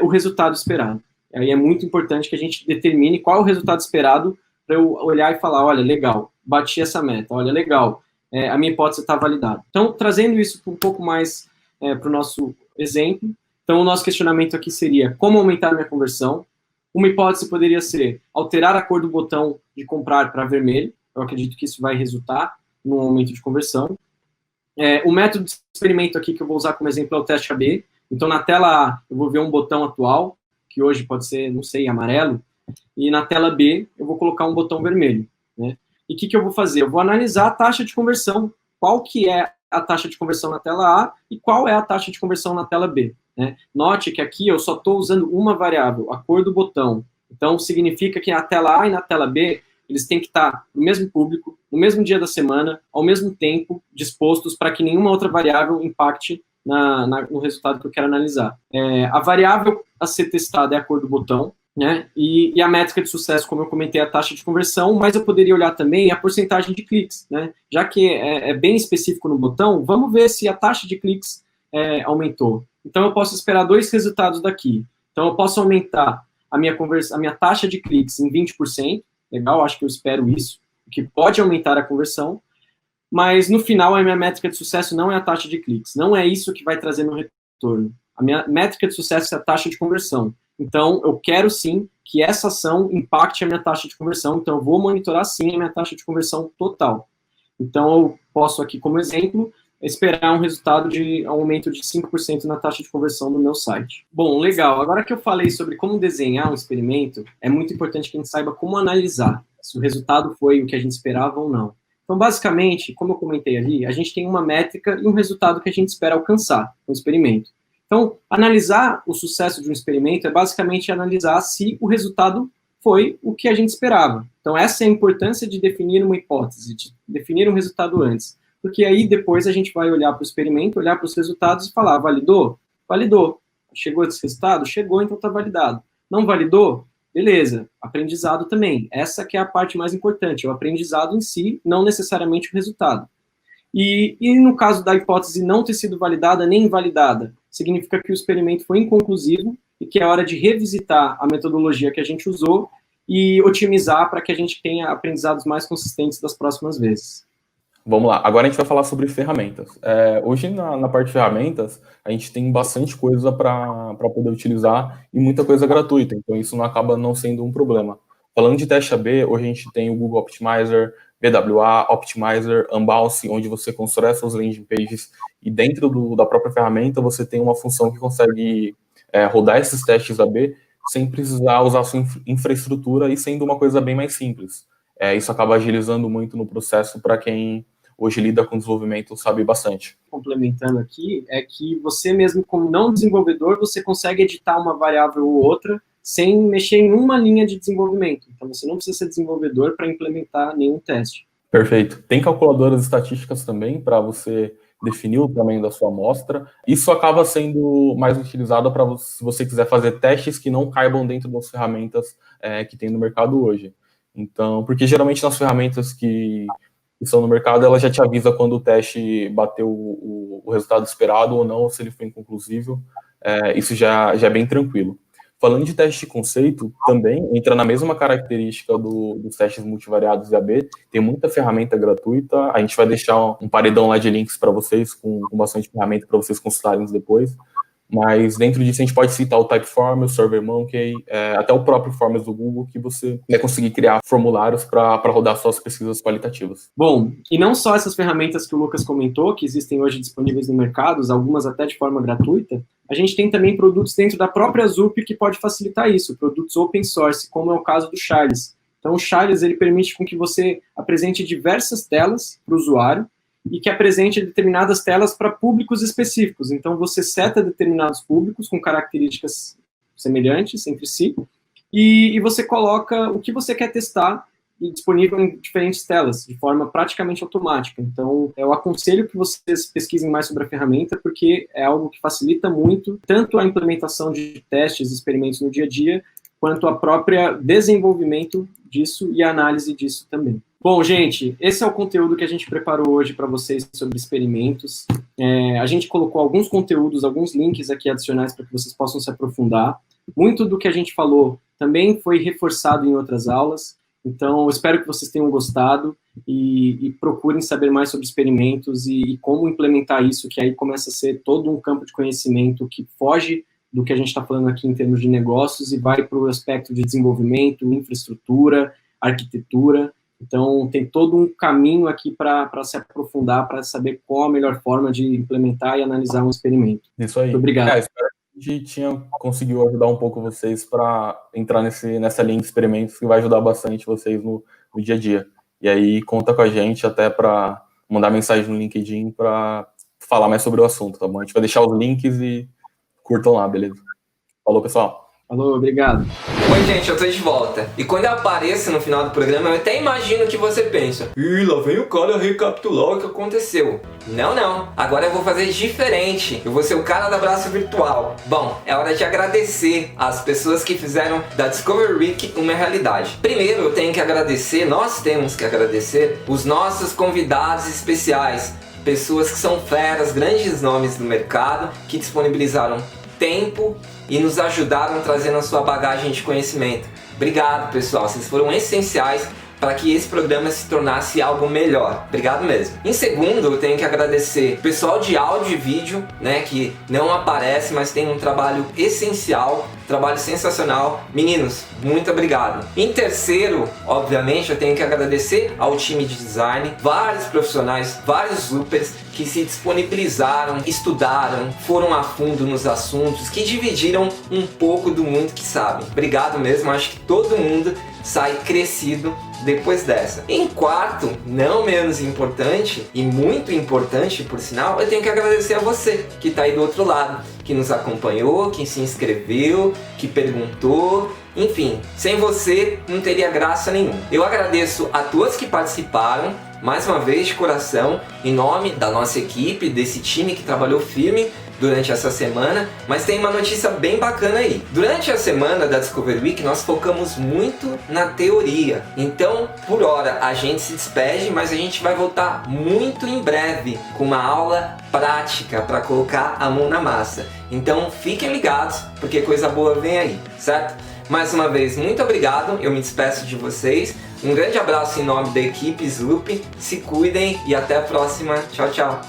o resultado esperado. Aí é muito importante que a gente determine qual é o resultado esperado para eu olhar e falar, olha, legal, bati essa meta, olha, legal, a minha hipótese está validada. Então, trazendo isso um pouco mais para o nosso exemplo, então o nosso questionamento aqui seria como aumentar a minha conversão. Uma hipótese poderia ser alterar a cor do botão de comprar para vermelho, eu acredito que isso vai resultar num aumento de conversão. O método de experimento aqui que eu vou usar como exemplo é o teste AB. Então, na tela A, eu vou ver um botão atual, que hoje pode ser, não sei, amarelo, e na tela B, eu vou colocar um botão vermelho, né? E o que eu vou fazer? Eu vou analisar a taxa de conversão, qual que é a taxa de conversão na tela A e qual é a taxa de conversão na tela B, né? Note que aqui eu só estou usando uma variável, a cor do botão. Então, significa que na tela A e na tela B, eles têm que estar no mesmo público, no mesmo dia da semana, ao mesmo tempo, dispostos para que nenhuma outra variável impacte no resultado que eu quero analisar. A variável a ser testada é a cor do botão, né? E a métrica de sucesso, como eu comentei, é a taxa de conversão, mas eu poderia olhar também a porcentagem de cliques, né? Já que é bem específico no botão, vamos ver se a taxa de cliques aumentou. Então, eu posso esperar 2 resultados daqui. Então, eu posso aumentar a minha taxa de cliques em 20%, legal, acho que eu espero isso, que pode aumentar a conversão, mas no final a minha métrica de sucesso não é a taxa de cliques, não é isso que vai trazer meu retorno. A minha métrica de sucesso é a taxa de conversão. Então, eu quero sim que essa ação impacte a minha taxa de conversão, então eu vou monitorar sim a minha taxa de conversão total. Então, eu posso aqui, como exemplo, esperar um resultado de aumento de 5% na taxa de conversão do meu site. Bom, legal. Agora que eu falei sobre como desenhar um experimento, é muito importante que a gente saiba como analisar se o resultado foi o que a gente esperava ou não. Então, basicamente, como eu comentei ali, a gente tem uma métrica e um resultado que a gente espera alcançar no experimento. Então, analisar o sucesso de um experimento é basicamente analisar se o resultado foi o que a gente esperava. Então, essa é a importância de definir uma hipótese, de definir um resultado antes. Porque aí depois a gente vai olhar para o experimento, olhar para os resultados e falar, validou? Validou. Chegou esse resultado? Chegou, então está validado. Não validou? Beleza. Aprendizado também. Essa que é a parte mais importante, o aprendizado em si, não necessariamente o resultado. E no caso da hipótese não ter sido validada nem invalidada, significa que o experimento foi inconclusivo e que é hora de revisitar a metodologia que a gente usou e otimizar para que a gente tenha aprendizados mais consistentes das próximas vezes. Vamos lá, agora a gente vai falar sobre ferramentas. Hoje, na parte de ferramentas, a gente tem bastante coisa para poder utilizar e muita coisa gratuita, então isso não acaba não sendo um problema. Falando de teste AB, hoje a gente tem o Google Optimizer, BWA, Optimizer, Unbounce, onde você constrói suas landing pages e dentro da própria ferramenta você tem uma função que consegue rodar esses testes AB sem precisar usar sua infraestrutura e sendo uma coisa bem mais simples. Isso acaba agilizando muito no processo para quem hoje lida com desenvolvimento sabe bastante. Complementando aqui, é que você mesmo como não desenvolvedor, você consegue editar uma variável ou outra sem mexer em uma linha de desenvolvimento. Então, você não precisa ser desenvolvedor para implementar nenhum teste. Perfeito. Tem calculadoras estatísticas também para você definir o tamanho da sua amostra. Isso acaba sendo mais utilizado para se você quiser fazer testes que não caibam dentro das ferramentas que tem no mercado hoje. Então, porque geralmente nas ferramentas que estão no mercado, ela já te avisa quando o teste bateu o resultado esperado ou não, ou se ele foi inconclusivo. Isso já é bem tranquilo. Falando de teste de conceito, também entra na mesma característica dos testes multivariados de AB, tem muita ferramenta gratuita, a gente vai deixar um paredão lá de links para vocês, com bastante ferramenta para vocês consultarem depois, mas dentro disso a gente pode citar o Typeform, o SurveyMonkey, até o próprio Forms do Google, que você vai conseguir criar formulários para rodar suas pesquisas qualitativas. Bom, e não só essas ferramentas que o Lucas comentou, que existem hoje disponíveis no mercado, algumas até de forma gratuita, a gente tem também produtos dentro da própria ZUP que pode facilitar isso, produtos open source, como é o caso do Charles. Então, o Charles ele permite com que você apresente diversas telas para o usuário e que apresente determinadas telas para públicos específicos. Então, você seta determinados públicos com características semelhantes entre si e você coloca o que você quer testar e disponível em diferentes telas, de forma praticamente automática. Então, eu aconselho que vocês pesquisem mais sobre a ferramenta, porque é algo que facilita muito, tanto a implementação de testes e experimentos no dia a dia, quanto a própria desenvolvimento disso e a análise disso também. Bom, gente, esse é o conteúdo que a gente preparou hoje para vocês sobre experimentos. A gente colocou alguns conteúdos, alguns links aqui adicionais para que vocês possam se aprofundar. Muito do que a gente falou também foi reforçado em outras aulas. Então, eu espero que vocês tenham gostado e procurem saber mais sobre experimentos e como implementar isso, que aí começa a ser todo um campo de conhecimento que foge do que a gente está falando aqui em termos de negócios e vai para o aspecto de desenvolvimento, infraestrutura, arquitetura, Então, tem todo um caminho aqui para se aprofundar, para saber qual a melhor forma de implementar e analisar um experimento. Isso aí. Muito obrigado. Espero que a gente conseguiu ajudar um pouco vocês para entrar nessa linha de experimentos que vai ajudar bastante vocês no dia a dia. E aí, conta com a gente até para mandar mensagem no LinkedIn para falar mais sobre o assunto, tá bom? A gente vai deixar os links e curtam lá, beleza? Falou, pessoal. Falou, obrigado. Oi, gente, eu tô de volta. E quando eu apareço no final do programa, eu até imagino que você pensa: ih, lá vem o cara recapitular o que aconteceu. Não. Agora eu vou fazer diferente. Eu vou ser o cara do abraço virtual. Bom, é hora de agradecer às pessoas que fizeram da Discovery Week uma realidade. Primeiro, eu tenho que agradecer, nós temos que agradecer os nossos convidados especiais. Pessoas que são feras, grandes nomes do mercado, que disponibilizaram tempo e nos ajudaram trazendo a sua bagagem de conhecimento. Obrigado, pessoal, vocês foram essenciais para que esse programa se tornasse algo melhor. Obrigado mesmo. Em segundo, eu tenho que agradecer o pessoal de áudio e vídeo, né, que não aparece, mas tem um trabalho essencial, trabalho sensacional. Meninos, muito obrigado. Em terceiro, obviamente, eu tenho que agradecer ao time de design, vários profissionais, vários supers que se disponibilizaram, estudaram, foram a fundo nos assuntos, que dividiram um pouco do mundo que sabem. Obrigado mesmo, acho que todo mundo sai crescido depois dessa. Em quarto, não menos importante, e muito importante por sinal, eu tenho que agradecer a você que está aí do outro lado, que nos acompanhou, que se inscreveu, que perguntou. Enfim, sem você não teria graça nenhuma. Eu agradeço a todos que participaram, mais uma vez de coração, em nome da nossa equipe, desse time que trabalhou firme durante essa semana, mas tem uma notícia bem bacana aí. Durante a semana da Discovery Week, nós focamos muito na teoria. Então, por hora, a gente se despede, mas a gente vai voltar muito em breve com uma aula prática para colocar a mão na massa. Então, fiquem ligados, porque coisa boa vem aí, certo? Mais uma vez, muito obrigado, eu me despeço de vocês. Um grande abraço em nome da equipe Zoop, se cuidem e até a próxima. Tchau, tchau.